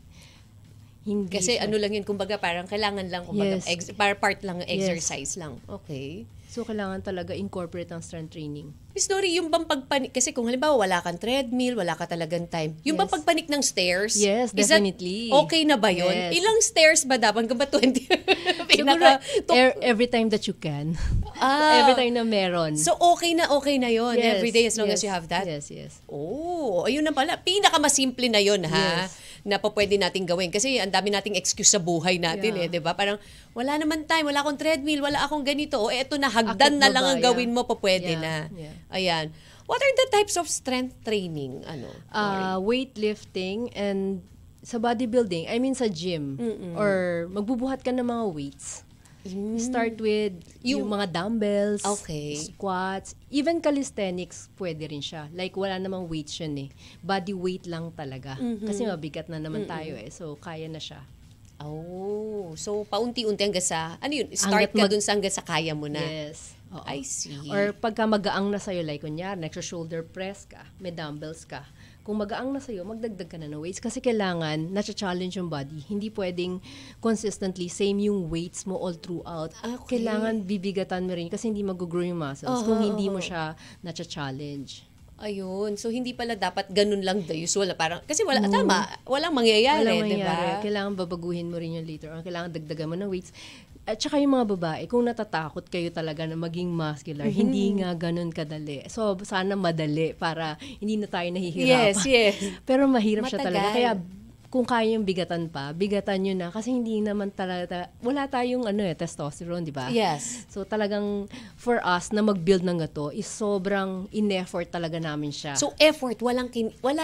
Speaker 4: Hindi
Speaker 3: Kasi
Speaker 4: siya.
Speaker 3: ano lang yun, kumbaga parang kailangan lang, kumbaga,
Speaker 4: Yes.
Speaker 3: part lang ng exercise lang. Okay.
Speaker 4: So, kailangan talaga incorporate ang strength training.
Speaker 3: Miss Nori, yung bang pagpanik, kasi kung halimbawa wala kang treadmill, wala ka talagang time, yung bang pagpanik ng stairs?
Speaker 4: Yes,
Speaker 3: is that
Speaker 4: definitely.
Speaker 3: okay na ba yun?
Speaker 4: Yes.
Speaker 3: Ilang stairs ba dapat? Hanggang ba 20?
Speaker 4: Siguro, every time that you can. Every time na meron.
Speaker 3: So, okay na yun every day as long as you have that?
Speaker 4: Yes, yes.
Speaker 3: Oh, ayun na pala. Pinakamasimple na yun, ha?
Speaker 4: Yes.
Speaker 3: Na pa pwede nating gawin. Kasi ang dami nating excuse sa buhay natin, di ba? Parang, wala naman time, wala akong treadmill, wala akong ganito. O, eto na, hagdan na lang ang gawin mo, pa pwede na.
Speaker 4: Yeah.
Speaker 3: Ayan. What are the types of strength training?
Speaker 4: Weightlifting and sa bodybuilding, I mean sa gym. Or magbubuhat ka ng mga weights. Start with yung mga dumbbells, squats, even calisthenics, pwede rin siya. Like, wala namang weights yun eh. Body weight lang talaga. Kasi mabigat na naman tayo eh. So, kaya na siya.
Speaker 3: Oh, so paunti-unti hanggang sa, ano yun, start ka dun sa hanggang sa kaya mo na.
Speaker 4: Yes. Oo.
Speaker 3: I see.
Speaker 4: Or pagka magaang na sa'yo, like kunyari, shoulder press ka, may dumbbells ka. Kung magaang na sa'yo, magdagdag ka na ng weights kasi kailangan, na-challenge yung body. Hindi pwedeng consistently same yung weights mo all throughout.
Speaker 3: Okay.
Speaker 4: Kailangan bibigatan mo rin kasi hindi mag-grow yung muscles kung hindi mo siya na-challenge.
Speaker 3: Ayun. So, hindi pala dapat ganun lang the usual. Parang, kasi tama, walang mangyayari, di ba?
Speaker 4: Kailangan babaguhin mo rin yung later on. Kailangan dagdagan mo ng weights. At saka yung mga babae, kung natatakot kayo talaga na maging muscular, hindi nga ganun kadali. So, sana madali para hindi na tayo nahihirapan.
Speaker 3: Yes.
Speaker 4: Pero mahirap siya
Speaker 3: Matagal.
Speaker 4: talaga. Kaya, kung kaya yung bigatan pa, bigatan nyo na. Kasi hindi naman talaga, wala tayong testosterone, di ba?
Speaker 3: Yes.
Speaker 4: So, talagang for us na mag-build ng gato is sobrang in-effort talaga namin siya.
Speaker 3: So, effort, wala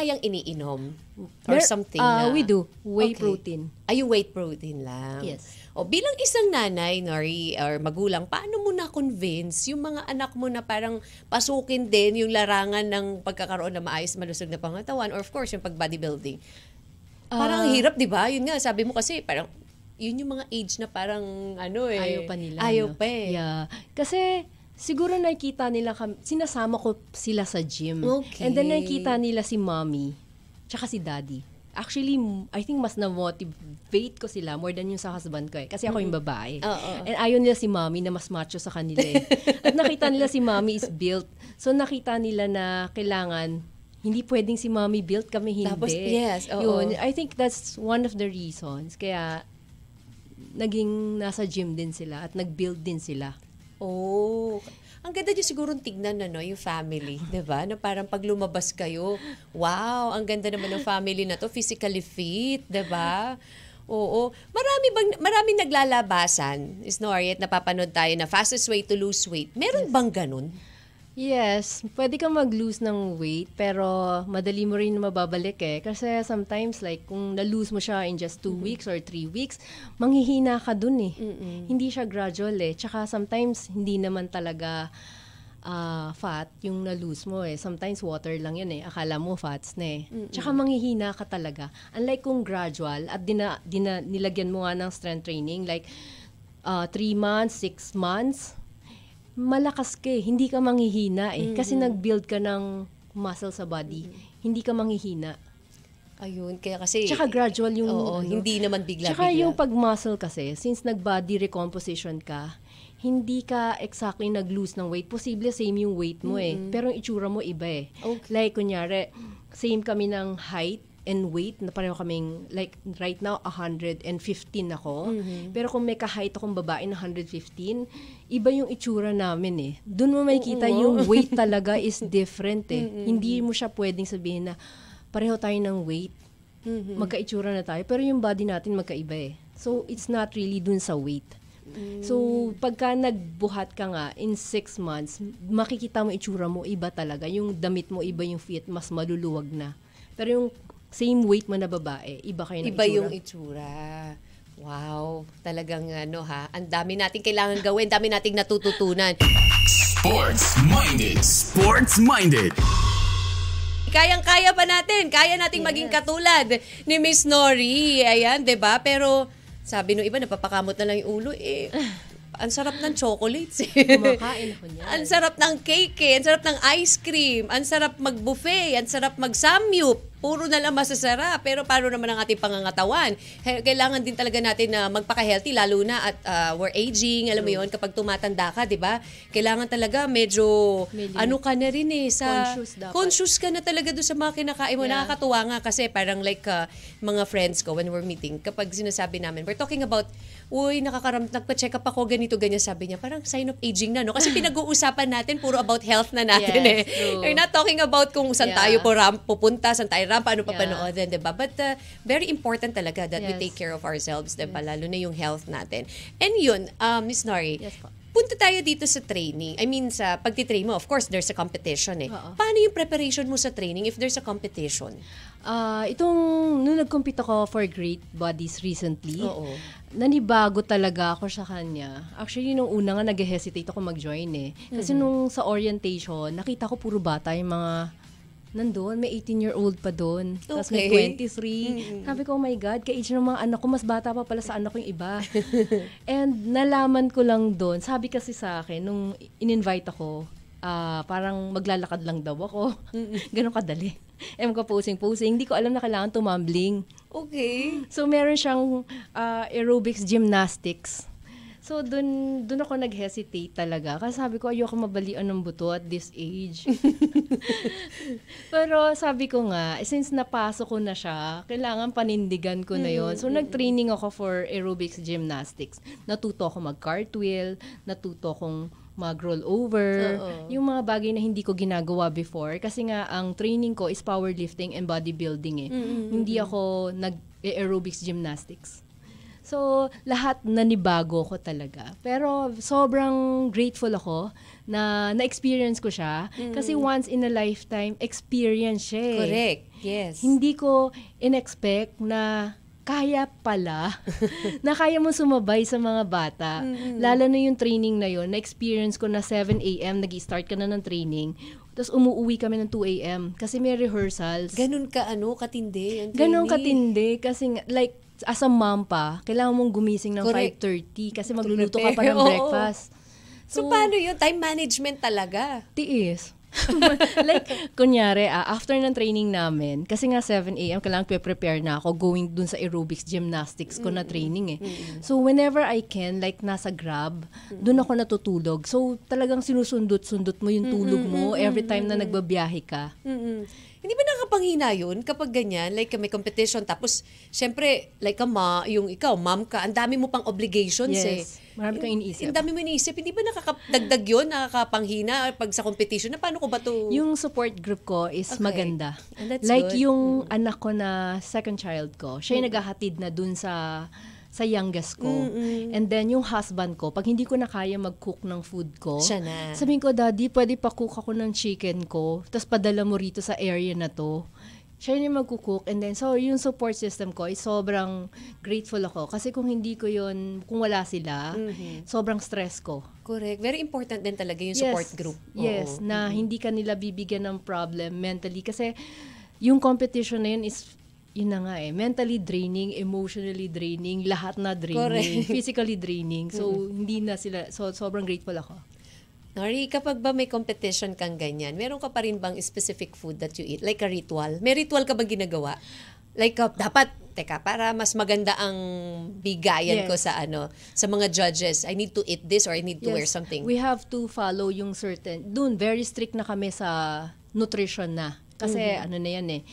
Speaker 3: yung iniinom? Or something na?
Speaker 4: We do. Whey protein.
Speaker 3: Yung whey protein lang?
Speaker 4: Yes.
Speaker 3: O, bilang isang nanay, Nori, or magulang, paano mo na-convince yung mga anak mo na parang pasukin din yung larangan ng pagkakaroon ng maayos malusog na pangatawan or of course, yung pag-bodybuilding? Parang ang hirap, di ba? Yun nga, sabi mo kasi, parang, yun yung mga age na parang,
Speaker 4: ayaw pa nila.
Speaker 3: Ayaw pa eh.
Speaker 4: Yeah. Kasi, siguro nakikita nila, sinasama ko sila sa gym.
Speaker 3: Okay.
Speaker 4: And then nakikita nila si mommy, tsaka si daddy. Actually, I think mas na-motivate ko sila more than yung sa husband ko eh. Kasi ako yung babae. And ayaw nila si mommy na mas macho sa kanila eh. At nakita nila si mommy is built. So nakita nila na kailangan, hindi pwedeng si mommy built, kami hindi.
Speaker 3: Tapos, yes.
Speaker 4: Yun, I think that's one of the reasons. Kaya, naging nasa gym din sila at nag-build din sila.
Speaker 3: Oh, ang ganda niyo siguro tignan yung family, 'di ba? Na parang pag lumabas kayo, wow, ang ganda naman ng family na to, physically fit, 'di ba? Oo. Maraming naglalabasan, Nori, at napapanood tayo na fastest way to lose weight. Meron bang ganun?
Speaker 4: Yes, pwede kang mag-lose ng weight pero madali mo rin mababalik eh. Kasi sometimes like kung na-lose mo siya in just 2 weeks or 3 weeks, manghihina ka dun eh. Hindi siya gradual eh. Tsaka sometimes hindi naman talaga fat yung na-lose mo eh. Sometimes water lang yun eh. Akala mo fats na eh. Tsaka manghihina ka talaga. Unlike kung gradual at nilagyan mo nga ng strength training like 3 months, 6 months, malakas ka eh. Hindi ka manghihina eh. Kasi nag-build ka ng muscle sa body. Hindi ka manghihina.
Speaker 3: Ayun, kaya kasi...
Speaker 4: Tsaka gradual yung...
Speaker 3: hindi naman bigla-bigla.
Speaker 4: Tsaka yung pag-muscle kasi, since nag-body recomposition ka, hindi ka exactly nag-lose ng weight. Posible same yung weight mo eh. Pero yung itsura mo iba eh.
Speaker 3: Okay.
Speaker 4: Like, kunyari, same kami ng height and weight, na pareho kaming, like, right now, 115 ako. Pero kung may ka-height akong babae na 115, iba yung itsura namin eh. Doon mo makikita yung weight talaga is different eh. Hindi mo siya pwedeng sabihin na pareho tayo ng weight, magka-itsura na tayo, pero yung body natin magkaiba eh. So, it's not really dun sa weight. So, pagka nagbuhat ka nga, in 6 months, makikita mo itsura mo, iba talaga. Yung damit mo, iba yung fit, mas maluluwag na. Pero yung same weight mo na babae, iba kayo ng
Speaker 3: iba
Speaker 4: itsura.
Speaker 3: yung itsura. Wow, talagang ang dami nating kailangan gawin, dami nating natututunan.
Speaker 1: Sports-minded. Sports-minded.
Speaker 3: Kayang-kaya pa natin. Kaya nating maging katulad ni Miss Nori. Ayan, 'di ba? Pero sabi nung iba, napapakamot na lang yung ulo eh. Ang sarap ng chocolates eh.
Speaker 4: Kumakain ako niyan.
Speaker 3: Ang sarap ng cake eh. Ang sarap ng ice cream. Ang sarap mag-buffet. Ang sarap mag-samyup. puro na lang masasarap. Pero paano naman ang ating pangangatawan? Kailangan din talaga natin na magpaka-healthy, lalo na at we're aging, alam mo yun, kapag tumatanda ka, di ba? Kailangan talaga medyo, ano ka na rin conscious ka na talaga doon sa mga kinakain mo.
Speaker 4: Yeah.
Speaker 3: Nakakatuwa nga kasi parang like mga friends ko when we're meeting, kapag sinasabi namin, we're talking about, nagpa-check up ako, ganito, ganyan, sabi niya, parang sign of aging na, no? Kasi pinag-uusapan natin, puro about health na natin
Speaker 4: True.
Speaker 3: We're not talking about kung saan tayo pupunta, saan tayo paano papanoodin, diba? But very important talaga that we take care of ourselves, diba? Lalo na yung health natin. And yun, Miss Nori, punta tayo dito sa training. I mean, sa pagtitrain mo, of course, there's a competition eh. Paano yung preparation mo sa training if there's a competition?
Speaker 4: Nung nag-compete ako for Great Bodies recently, nanibago talaga ako sa kanya. Actually, nung una nga, nag-hesitate ako mag-join eh. Kasi nung sa orientation, nakita ko puro bata yung mga nandun, may 18-year-old pa doon. Tapos may 23. Sabi ko, oh my God, ka-age ng mga anak ko, mas bata pa pala sa anak ko yung iba. And nalaman ko lang doon, sabi kasi sa akin, nung in-invite ako, parang maglalakad lang daw ako. Ganon kadali. Ko posing. Hindi ko alam na kailangan tumbling.
Speaker 3: Okay.
Speaker 4: So, meron siyang aerobics gymnastics. So, dun ako nag-hesitate talaga. Kasi sabi ko, ayoko mabalian ng buto at this age. Pero sabi ko nga, since napasok ko na siya, kailangan panindigan ko na yon. So, nag-training ako for aerobics gymnastics. Natuto ako mag-cartwheel, natuto akong mag-roll over, yung mga bagay na hindi ko ginagawa before. Kasi nga, ang training ko is powerlifting and bodybuilding eh. Hindi ako nag-aerobics gymnastics. So, lahat nanibago ko talaga. Pero sobrang grateful ako na na-experience ko siya. Kasi once in a lifetime experience siya eh.
Speaker 3: Correct. Yes.
Speaker 4: Hindi ko in-expect na kaya pala, na kaya mo sumabay sa mga bata. Lalo na yung training na yun, na-experience ko na 7 a.m., nag-start ka na ng training. Tapos umuwi kami ng 2 a.m. kasi may rehearsals.
Speaker 3: Ganun ka, katindi ang training.
Speaker 4: Ganun katindi kasi like, as a mom pa, kailangan mong gumising ng 5:30 kasi magluluto ka pa ng breakfast.
Speaker 3: So, paano yun? Time management talaga.
Speaker 4: Tiis. Like, kunyari, after ng training namin, kasi nga 7 a.m., kailangan prepare na ako going dun sa aerobics gymnastics ko na training eh. So, whenever I can, like nasa Grab, dun ako natutulog. So, talagang sinusundot-sundot mo yung tulog mo every time na nagbabiyahe ka.
Speaker 3: Hindi ba nakapanghina yun kapag ganyan? Like may competition, tapos syempre, like yung ikaw, mom ka, ang dami mo pang obligations eh.
Speaker 4: Marami kang iniisip.
Speaker 3: Ang dami mo iniisip. Hindi ba nakakadagdag yun, nakakapanghina pag sa competition? Na paano ko ba to?
Speaker 4: Yung support group ko is maganda.
Speaker 3: That's
Speaker 4: like
Speaker 3: good.
Speaker 4: yung anak ko na second child ko, siya yung naghahatid na dun sa youngest ko. And then, yung husband ko, pag hindi ko na kaya mag-cook ng food ko,
Speaker 3: siya na.
Speaker 4: Sabihin ko, Daddy, pwede pa-cook ako ng chicken ko, tapos padala mo rito sa area na to. Siya yung mag-cook. And then, so, yung support system ko, is sobrang grateful ako. Kasi kung hindi ko yun, kung wala sila, sobrang stress ko.
Speaker 3: Correct. Very important din talaga yung support group.
Speaker 4: Yes, na hindi ka nila bibigyan ng problem mentally. Kasi, yung competition na yun is yun na nga eh, mentally draining, emotionally draining, lahat na draining, physically draining. So, hindi na sila, so sobrang grateful ako.
Speaker 3: Nori, kapag ba may competition kang ganyan, meron ka pa rin bang specific food that you eat? Like a ritual? May ritual ka ba ginagawa? Like, dapat, para mas maganda ang bigayan ko sa sa mga judges, I need to eat this or I need to wear something.
Speaker 4: We have to follow yung certain, very strict na kami sa nutrition na. Kasi na yan eh,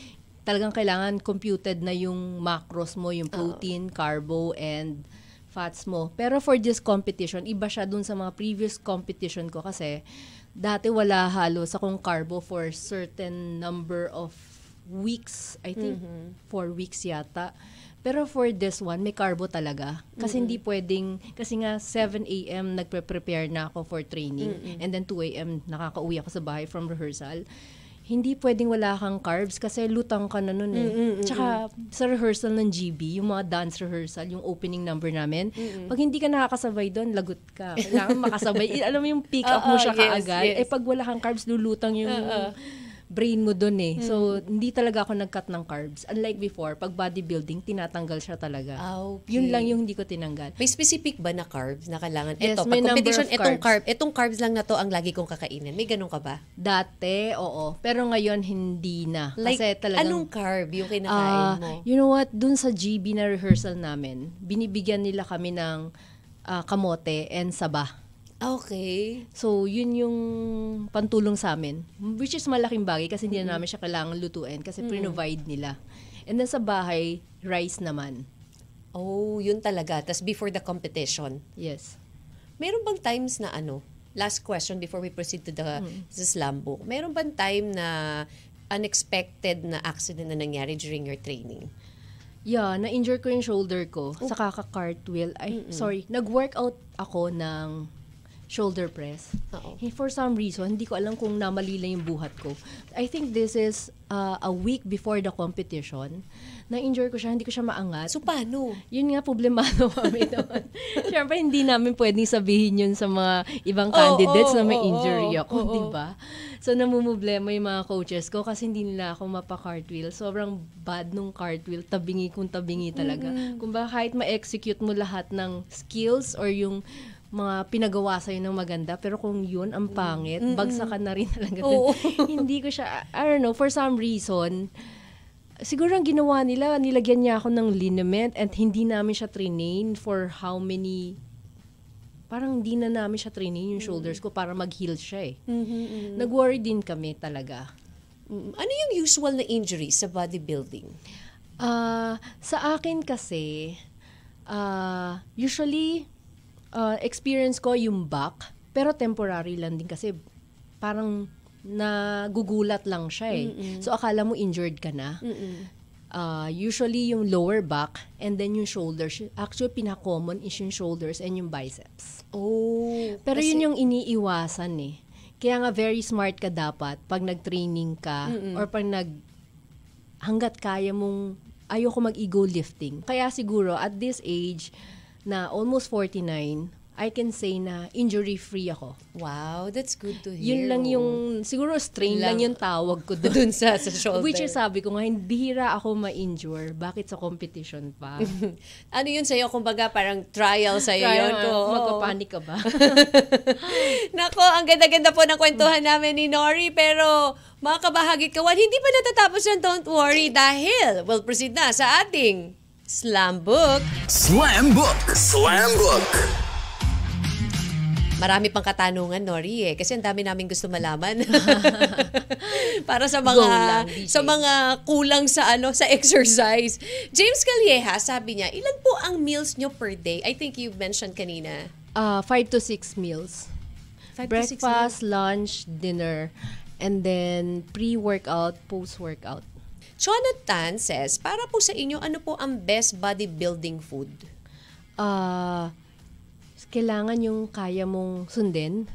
Speaker 4: talagang kailangan computed na yung macros mo, yung protein, carbo, and fats mo. Pero for this competition, iba siya dun sa mga previous competition ko kasi dati wala halos akong carbo for certain number of weeks. I think 4 weeks yata. Pero for this one, may carbo talaga. Kasi hindi pwedeng, kasi nga 7 a.m. nagpe-prepare na ako for training. And then 2 a.m. nakakauwi ako sa bahay from rehearsal. Hindi pwedeng wala kang carbs kasi lutang ka na nun eh. Tsaka sa rehearsal ng GB, yung mga dance rehearsal, yung opening number namin, pag hindi ka nakakasabay doon, lagot ka. Kailangan makasabay. Alam mo yung pick up mo siya kaagad. Eh pag wala kang carbs, lulutang yung brain mo dun eh. So, hindi talaga ako nag-cut ng carbs. Unlike before, pag bodybuilding, tinatanggal siya talaga.
Speaker 3: Okay.
Speaker 4: Yun lang yung hindi ko tinanggal.
Speaker 3: May specific ba na carbs na kailangan?
Speaker 4: Yes,
Speaker 3: Ito,
Speaker 4: may
Speaker 3: pag competition,
Speaker 4: number of carbs.
Speaker 3: itong carbs lang na to ang lagi kong kakainin. May ganun ka ba?
Speaker 4: Dati, oo. Pero ngayon, hindi na.
Speaker 3: Like,
Speaker 4: Kasi talagang,
Speaker 3: anong carb yung kinakain mo?
Speaker 4: you know what? Dun sa GB na rehearsal namin, binibigyan nila kami ng kamote and saba.
Speaker 3: Okay.
Speaker 4: So, yun yung pantulong sa amin. Which is malaking bagay kasi hindi na namin siya kailangan lutuin kasi pre-provide nila. And then sa bahay, rice naman.
Speaker 3: Oh, yun talaga. Tas before the competition,
Speaker 4: Yes.
Speaker 3: meron bang times na last question before we proceed to the slam book. Meron bang time na unexpected na accident na nangyari during your training?
Speaker 4: Yeah, na-injure ko yung shoulder ko sa kaka-cartwheel. Sorry, nag-workout ako ng shoulder press.
Speaker 3: Oo.
Speaker 4: For some reason, hindi ko alam kung namali lang yung buhat ko. I think this is a week before the competition. Na-injure ko siya, hindi ko siya maangat.
Speaker 3: So, paano?
Speaker 4: Yun nga, problemado kami doon. Siyempre, hindi namin pwedeng sabihin yun sa mga ibang candidates na may injury ako, di ba? So, namumblema yung mga coaches ko kasi hindi nila ako mapa-cartwheel. Sobrang bad nung cartwheel. Tabingi kung tabingi talaga. Kung ba kahit ma-execute mo lahat ng skills or yung mga pinagawa sa'yo ng maganda, pero kung yun ang pangit, bagsakan na rin talaga. Hindi ko siya, I don't know, for some reason, siguro ang ginawa nila, nilagyan niya ako ng liniment and hindi namin siya train for how many, parang hindi na namin siya train yung shoulders ko para mag-heal siya eh. Nag-worry din kami talaga.
Speaker 3: Ano yung usual na injuries sa bodybuilding?
Speaker 4: Sa akin kasi, usually, experience ko yung back, pero temporary lang din kasi parang nagugulat lang siya eh. So, akala mo injured ka na. Usually, yung lower back and then yung shoulders. Actually, pinaka-common is yung shoulders and yung biceps.
Speaker 3: Oh.
Speaker 4: Pero yun yung iniiwasan eh. Kaya nga very smart ka dapat pag nag-training ka or pag hanggat kaya mong ayoko mag-ego lifting. Kaya siguro at this age na almost 49, I can say na injury-free ako.
Speaker 3: Wow, that's good to hear.
Speaker 4: Yun lang yung, siguro strain lang yung tawag ko doon
Speaker 3: sa shoulder.
Speaker 4: Which is sabi ko nga, bihira ako ma-injure. Bakit sa competition pa?
Speaker 3: Ano yun sa'yo? Kumbaga parang trial sa'yo yun.
Speaker 4: Magpapanik ka ba?
Speaker 3: Nako, ang ganda-ganda po ng kwentuhan namin ni Nori. Pero mga kabahagi kawan, hindi pa natatapos yan, don't worry. Dahil we'll proceed na sa ating Slam Book.
Speaker 1: Slam Book. Slam Book.
Speaker 3: Marami pang katanungan, Nori eh. Kasi ang dami namin gusto malaman. Para sa mga kulang sa sa exercise. James Calleja, sabi niya, ilan po ang meals nyo per day? I think you mentioned kanina.
Speaker 4: 5 to 6 meals.
Speaker 3: 5 to 6 meals.
Speaker 4: Breakfast, lunch, dinner, and then pre-workout, post-workout.
Speaker 3: Jonathan says, para po sa inyo, ano po ang best bodybuilding food?
Speaker 4: Kailangan yung kaya mong sundin.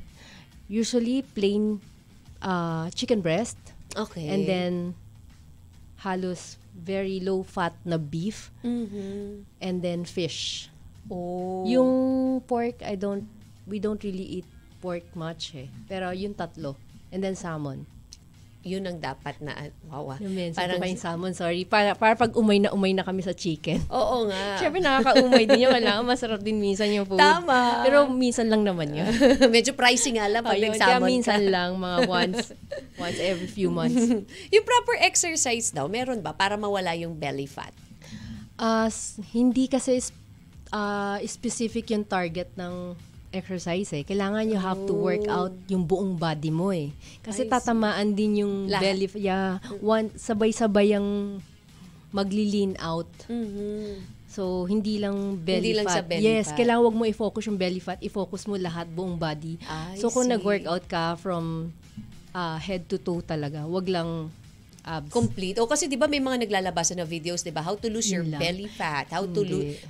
Speaker 4: Usually, plain chicken breast.
Speaker 3: Okay.
Speaker 4: And then, halos very low-fat na beef. And then, fish.
Speaker 3: Oh.
Speaker 4: Yung pork, we don't really eat pork much eh. Pero yung tatlo. And then, salmon.
Speaker 3: Yun ang dapat na, wow.
Speaker 4: Parang yung salmon, sorry. Para pag umay na kami sa chicken.
Speaker 3: Oo nga.
Speaker 4: Siyempre nakaka-umay din yun. Kailangan masarap din minsan yung food.
Speaker 3: Tama.
Speaker 4: Pero minsan lang naman yun.
Speaker 3: Medyo pricey nga lang pag nag-salmon
Speaker 4: Kaya
Speaker 3: ka.
Speaker 4: minsan lang, mga once every few months.
Speaker 3: Yung proper exercise daw, meron ba para mawala yung belly fat?
Speaker 4: Hindi kasi specific yung target ng exercise eh. Kailangan you have to work out yung buong body mo eh. Kasi tatamaan din yung
Speaker 3: lahat.
Speaker 4: belly. Yeah, sabay-sabay yung magli-lean out. So, hindi lang belly
Speaker 3: Hindi lang
Speaker 4: fat.
Speaker 3: sa belly
Speaker 4: Yes,
Speaker 3: fat.
Speaker 4: kailangan wag mo i-focus yung belly fat. I-focus mo lahat, buong body. So, kung nag-workout ka from head to toe talaga, wag lang abs.
Speaker 3: Complete. O kasi 'di ba may mga naglalabasan na videos, 'di ba? How to lose your
Speaker 4: Yun lang.
Speaker 3: belly fat, how to
Speaker 4: Hindi.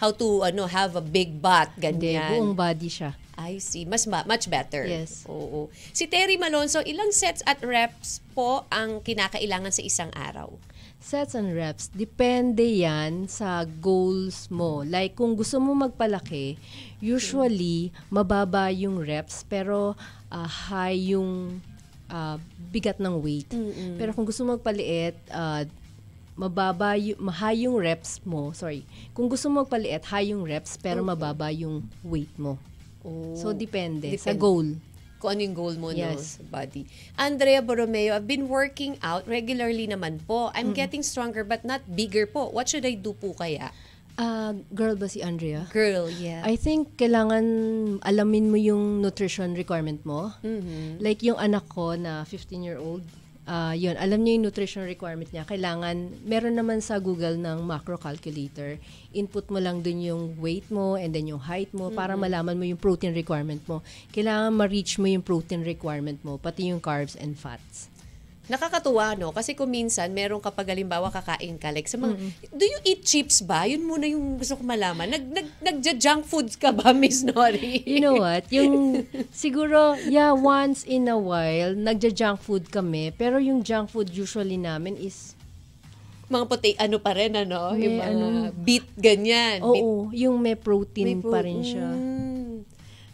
Speaker 3: have a big butt,
Speaker 4: Hindi,
Speaker 3: ganyan.
Speaker 4: buong body siya.
Speaker 3: I see. Much better.
Speaker 4: Yes.
Speaker 3: Oo. Si Terry Malonzo, ilang sets at reps po ang kinakailangan sa isang araw?
Speaker 4: Sets and reps, depende yan sa goals mo. Like, kung gusto mo magpalaki, usually, mababa yung reps, pero high yung bigat ng weight. Pero kung gusto mo magpaliit, high yung reps mo. Sorry. Kung gusto mo magpaliit, high yung reps pero mababa yung weight mo. So, depende sa goal.
Speaker 3: Kung ano yung goal mo
Speaker 4: Yes.
Speaker 3: sa body. Andrea Borromeo, I've been working out regularly naman po. I'm getting stronger but not bigger po. What should I do po kaya?
Speaker 4: Girl ba si Andrea?
Speaker 3: Girl, yeah.
Speaker 4: I think kailangan alamin mo yung nutrition requirement mo. Like yung anak ko na 15-year-old, yun, alam niya yung nutrition requirement niya. Kailangan, meron naman sa Google ng macro calculator. Input mo lang dun yung weight mo and then yung height mo para malaman mo yung protein requirement mo. Kailangan ma-reach mo yung protein requirement mo, pati yung carbs and fats.
Speaker 3: Nakakatuwa, no? Kasi kung minsan, meron kapag halimbawa kakain ka, like sa mga, do you eat chips ba? Yun muna yung gusto ko malaman. Nagja-junk foods ka ba, Miss Nori?
Speaker 4: You know what? Yung, siguro, once in a while, nagja-junk food kami. Pero yung junk food usually namin is
Speaker 3: mga ano pa rin, ano? Yung mga beet, ganyan.
Speaker 4: Oo, yung may protein pa rin siya.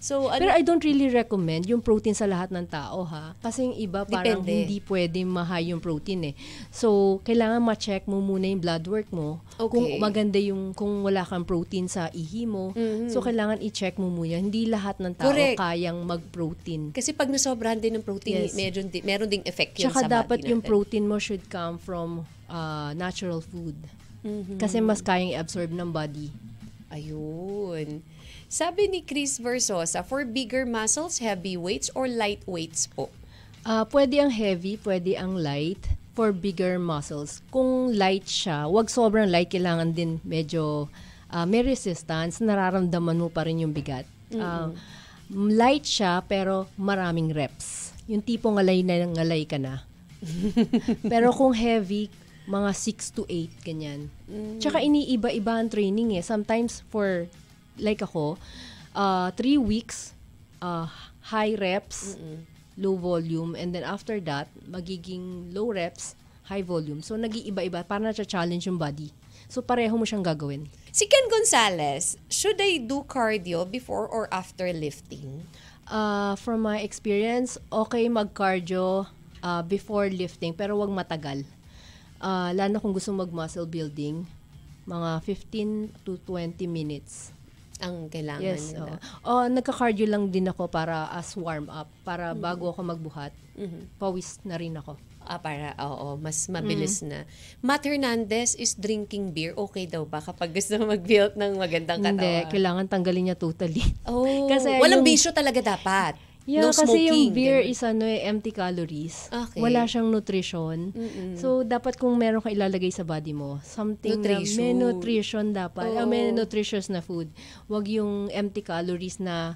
Speaker 3: So,
Speaker 4: Pero I don't really recommend yung protein sa lahat ng tao, ha? Kasi yung iba parang hindi pwede ma-high yung protein eh. So, kailangan ma-check mo muna yung blood work mo. Kung maganda yung, kung wala kang protein sa ihi mo. So, kailangan i-check mo muna. Hindi lahat ng tao kayang mag-protein.
Speaker 3: Kasi pag nasobrahan din ng protein, meron ding effect yun
Speaker 4: Tsaka
Speaker 3: sa body
Speaker 4: dapat
Speaker 3: natin.
Speaker 4: yung protein mo should come from natural food. Kasi mas kayang i-absorb ng body.
Speaker 3: Ayun. Sabi ni Chris Versosa, for bigger muscles, heavy weights or light weights po?
Speaker 4: Pwede ang heavy, pwede ang light for bigger muscles. Kung light siya, wag sobrang light, kailangan din medyo may resistance, nararamdaman mo pa rin yung bigat. Light siya, pero maraming reps. Yung tipong ngalay na ngalay ka na. Pero kung heavy, mga 6 to 8, ganyan. Tsaka iniiba-iba ang training eh. Sometimes for like ako, 3 weeks, high reps, low volume, and then after that, magiging low reps, high volume. So, nag-iiba-iba, para na-challenge yung body. So, pareho mo siyang gagawin.
Speaker 3: Si Ken Gonzalez, should I do cardio before or after lifting?
Speaker 4: From my experience, okay mag-cardio before lifting, pero wag matagal. Lalo kung gusto mag-muscle building, mga 15 to 20 minutes.
Speaker 3: Ang kailangan nila.
Speaker 4: Nagka-cardio lang din ako para as warm-up. Para bago ako magbuhat, pawis na rin ako.
Speaker 3: Mas mabilis na. Matt Hernandez, is drinking beer okay daw ba kapag gusto mag-build ng magandang katawan?
Speaker 4: Hindi, kailangan tanggalin niya totally.
Speaker 3: Kasi walang bisyo talaga dapat. No
Speaker 4: kasi
Speaker 3: smoking,
Speaker 4: yung beer is empty calories.
Speaker 3: Okay.
Speaker 4: Wala siyang nutrition. So, dapat kung meron ka ilalagay sa body mo, something na may nutrition dapat. May nutritious na food. Wag yung empty calories na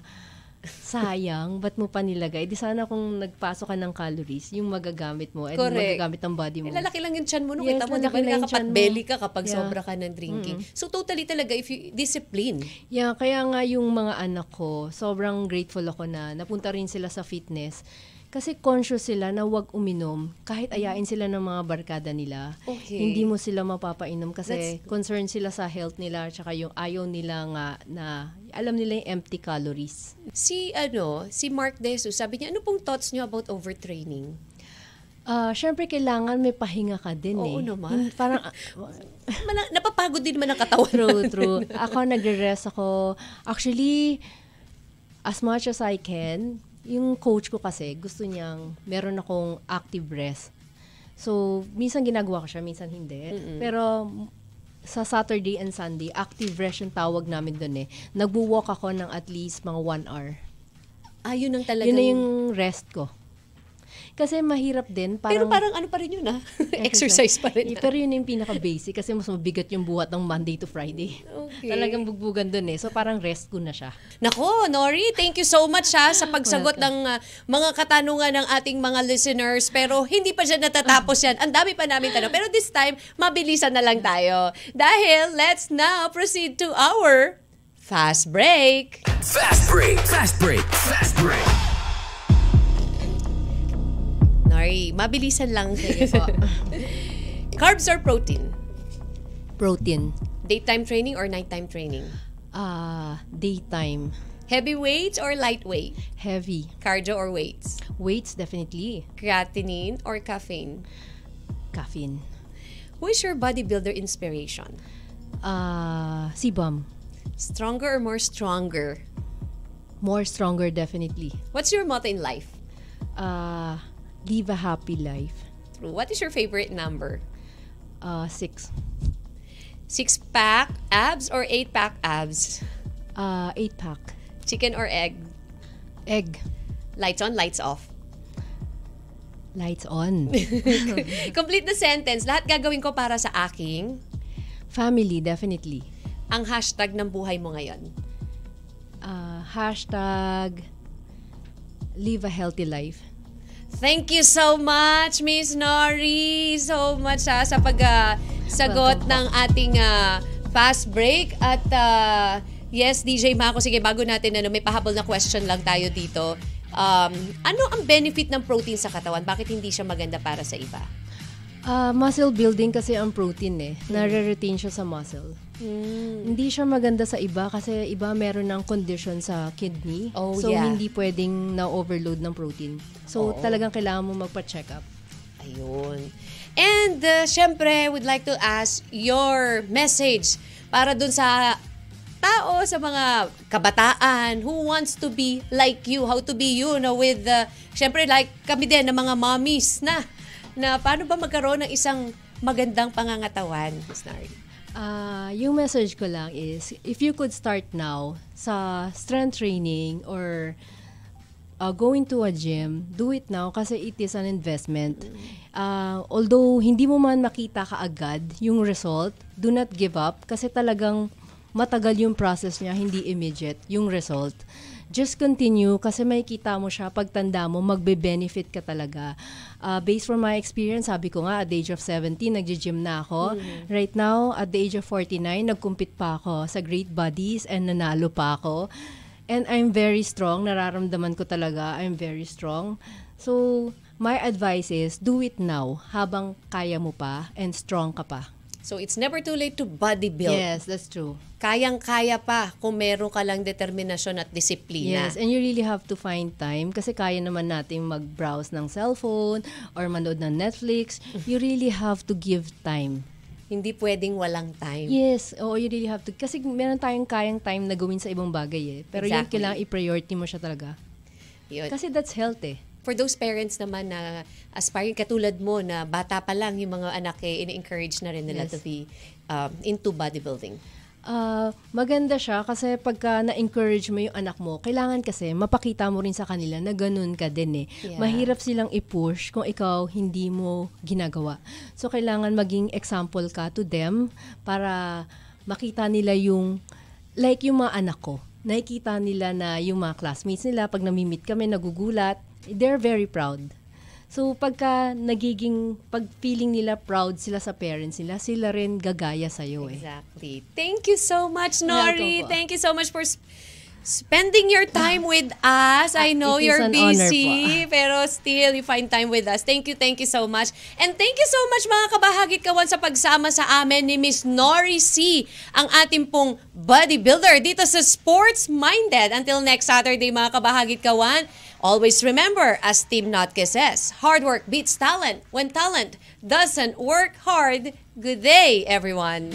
Speaker 4: sayang, ba't mo pa nilagay? Di sana kung nagpasok ka ng calories, yung magagamit mo and magagamit ng body mo.
Speaker 3: Lalaki lang yung chan mo. Kita mo, diba, nakakapag-belly ka kapag sobra ka ng drinking. So, totally talaga, if you discipline.
Speaker 4: Kaya nga yung mga anak ko, sobrang grateful ako na napunta rin sila sa fitness. Kasi conscious sila na wag uminom kahit ayain sila ng mga barkada nila.
Speaker 3: Okay.
Speaker 4: Hindi mo sila mapapainom kasi concerned sila sa health nila tsaka yung ayaw nila nga na alam nila yung empty calories.
Speaker 3: Si Mark Deso, sabi niya, ano pong thoughts niyo about overtraining?
Speaker 4: Syempre kailangan may pahinga ka din.
Speaker 3: Oo naman.
Speaker 4: Parang
Speaker 3: napapagod din naman ang katawan.
Speaker 4: True. Ako nagre-rest ako. Actually, as much as I can. Yung coach ko kasi, gusto niyang meron akong active rest. So, minsan ginagawa ko siya, minsan hindi. Pero, sa Saturday and Sunday, active rest yung tawag namin doon eh. Nagwo-walk ako ng at least mga 1 hour.
Speaker 3: Yun ang talagang...
Speaker 4: Yun na yung rest ko. Kasi mahirap din.
Speaker 3: Pero parang ano pa rin yun exercise pa rin.
Speaker 4: Pero yun yung pinaka-basic kasi mas mabigat yung buhat ng Monday to Friday.
Speaker 3: Okay.
Speaker 4: Talagang bugbugan dun eh. So parang rest ko na siya.
Speaker 3: Nako, Nori, thank you so much sa pagsagot ng mga katanungan ng ating mga listeners. Pero hindi pa dyan natatapos yan. Ang dami pa namin tanong. Pero this time, mabilisan na lang tayo. Dahil, let's now proceed to our Fast Break.
Speaker 1: Fast Break. Fast Break. Fast Break.
Speaker 3: Nori, mabilisan lang kayo po. Carbs or protein?
Speaker 4: Protein.
Speaker 3: Daytime training or nighttime training?
Speaker 4: Daytime.
Speaker 3: Heavy weights or lightweight?
Speaker 4: Heavy.
Speaker 3: Cardio or weights?
Speaker 4: Weights, definitely.
Speaker 3: Creatinine or caffeine?
Speaker 4: Caffeine.
Speaker 3: Who is your bodybuilder inspiration?
Speaker 4: Sibam.
Speaker 3: Stronger or more stronger?
Speaker 4: More stronger, definitely.
Speaker 3: What's your motto in life?
Speaker 4: Live a happy life.
Speaker 3: True. What is your favorite number?
Speaker 4: 6.
Speaker 3: 6-pack abs or 8-pack abs?
Speaker 4: 8-pack.
Speaker 3: Chicken or egg?
Speaker 4: Egg.
Speaker 3: Lights on, lights off.
Speaker 4: Lights on.
Speaker 3: Complete the sentence. Lahat gagawin ko para sa aking.
Speaker 4: Family, definitely.
Speaker 3: Ang hashtag ng buhay mo ngayon.
Speaker 4: Hashtag live a healthy life.
Speaker 3: Thank you so much, Miss Nori. So much sa pag-sagot ng ating fast break. At yes, DJ Mako, sige, bago natin may pahabol na question lang tayo dito. Ano ang benefit ng protein sa katawan? Bakit hindi siya maganda para sa iba?
Speaker 4: Muscle building kasi ang protein nare-retain siya sa muscle. Hindi siya maganda sa iba kasi iba meron ng condition sa kidney. So hindi pwedeng na-overload ng protein. So talagang kailangan mo magpa-check up.
Speaker 3: Ayun. And syempre, would like to ask your message para dun sa tao, sa mga kabataan who wants to be like you, how to be you, with, syempre like kami din na mga mommies na paano ba magkaroon ng isang magandang pangangatawan, Ms. Nari?
Speaker 4: Yung message ko lang is, if you could start now sa strength training or going to a gym, do it now kasi it is an investment. Although hindi mo man makita kaagad yung result, do not give up kasi talagang matagal yung process niya, hindi immediate yung result. Just continue kasi may kita mo siya, pagtanda mo, magbe-benefit ka talaga. Based from my experience, sabi ko nga, at the age of 17, nagji-gym na ako. Right now, at the age of 49, nag-compete pa ako sa Great Bodies and nanalo pa ako. And I'm very strong, nararamdaman ko talaga, I'm very strong. So, my advice is, do it now, habang kaya mo pa and strong ka pa.
Speaker 3: So, it's never too late to body build.
Speaker 4: Yes, that's true.
Speaker 3: Kayang-kaya pa kung meron ka lang determinasyon at disiplina.
Speaker 4: Yes, and you really have to find time kasi kaya naman natin mag-browse ng cellphone or manood ng Netflix. You really have to give time.
Speaker 3: Hindi pwedeng walang time.
Speaker 4: Yes, you really have to. Kasi meron tayong kayang time na gawin sa ibang bagay Pero yun, kailangan i-priority mo siya talaga.
Speaker 3: Yun.
Speaker 4: Kasi that's health
Speaker 3: For those parents naman na aspiring katulad mo na bata pa lang yung mga anak ini-encourage na rin nila to be into bodybuilding.
Speaker 4: Maganda siya kasi pagka na-encourage mo yung anak mo, kailangan kasi mapakita mo rin sa kanila na ganun ka din
Speaker 3: Yeah.
Speaker 4: Mahirap silang i-push kung ikaw hindi mo ginagawa. So, kailangan maging example ka to them para makita nila yung, like yung mga anak ko, nakikita nila na yung mga classmates nila, pag nami-meet kami, nagugulat, they're very proud. So, pag feeling nila proud sila sa parents nila, sila rin gagaya sa'yo
Speaker 3: Exactly. Thank you so much, Nori.
Speaker 4: Welcome po.
Speaker 3: Thank you so much for spending your time with us. I know
Speaker 4: it is
Speaker 3: you're
Speaker 4: an honor
Speaker 3: busy, pero still, you find time with us. Thank you so much. And thank you so much, mga kabahagit kawan, sa pagsama sa amin ni Miss Nori C., ang ating pong bodybuilder dito sa Sports Minded. Until next Saturday, mga kabahagit kawan, always remember, as Team Notke says, hard work beats talent when talent doesn't work hard. Good day, everyone.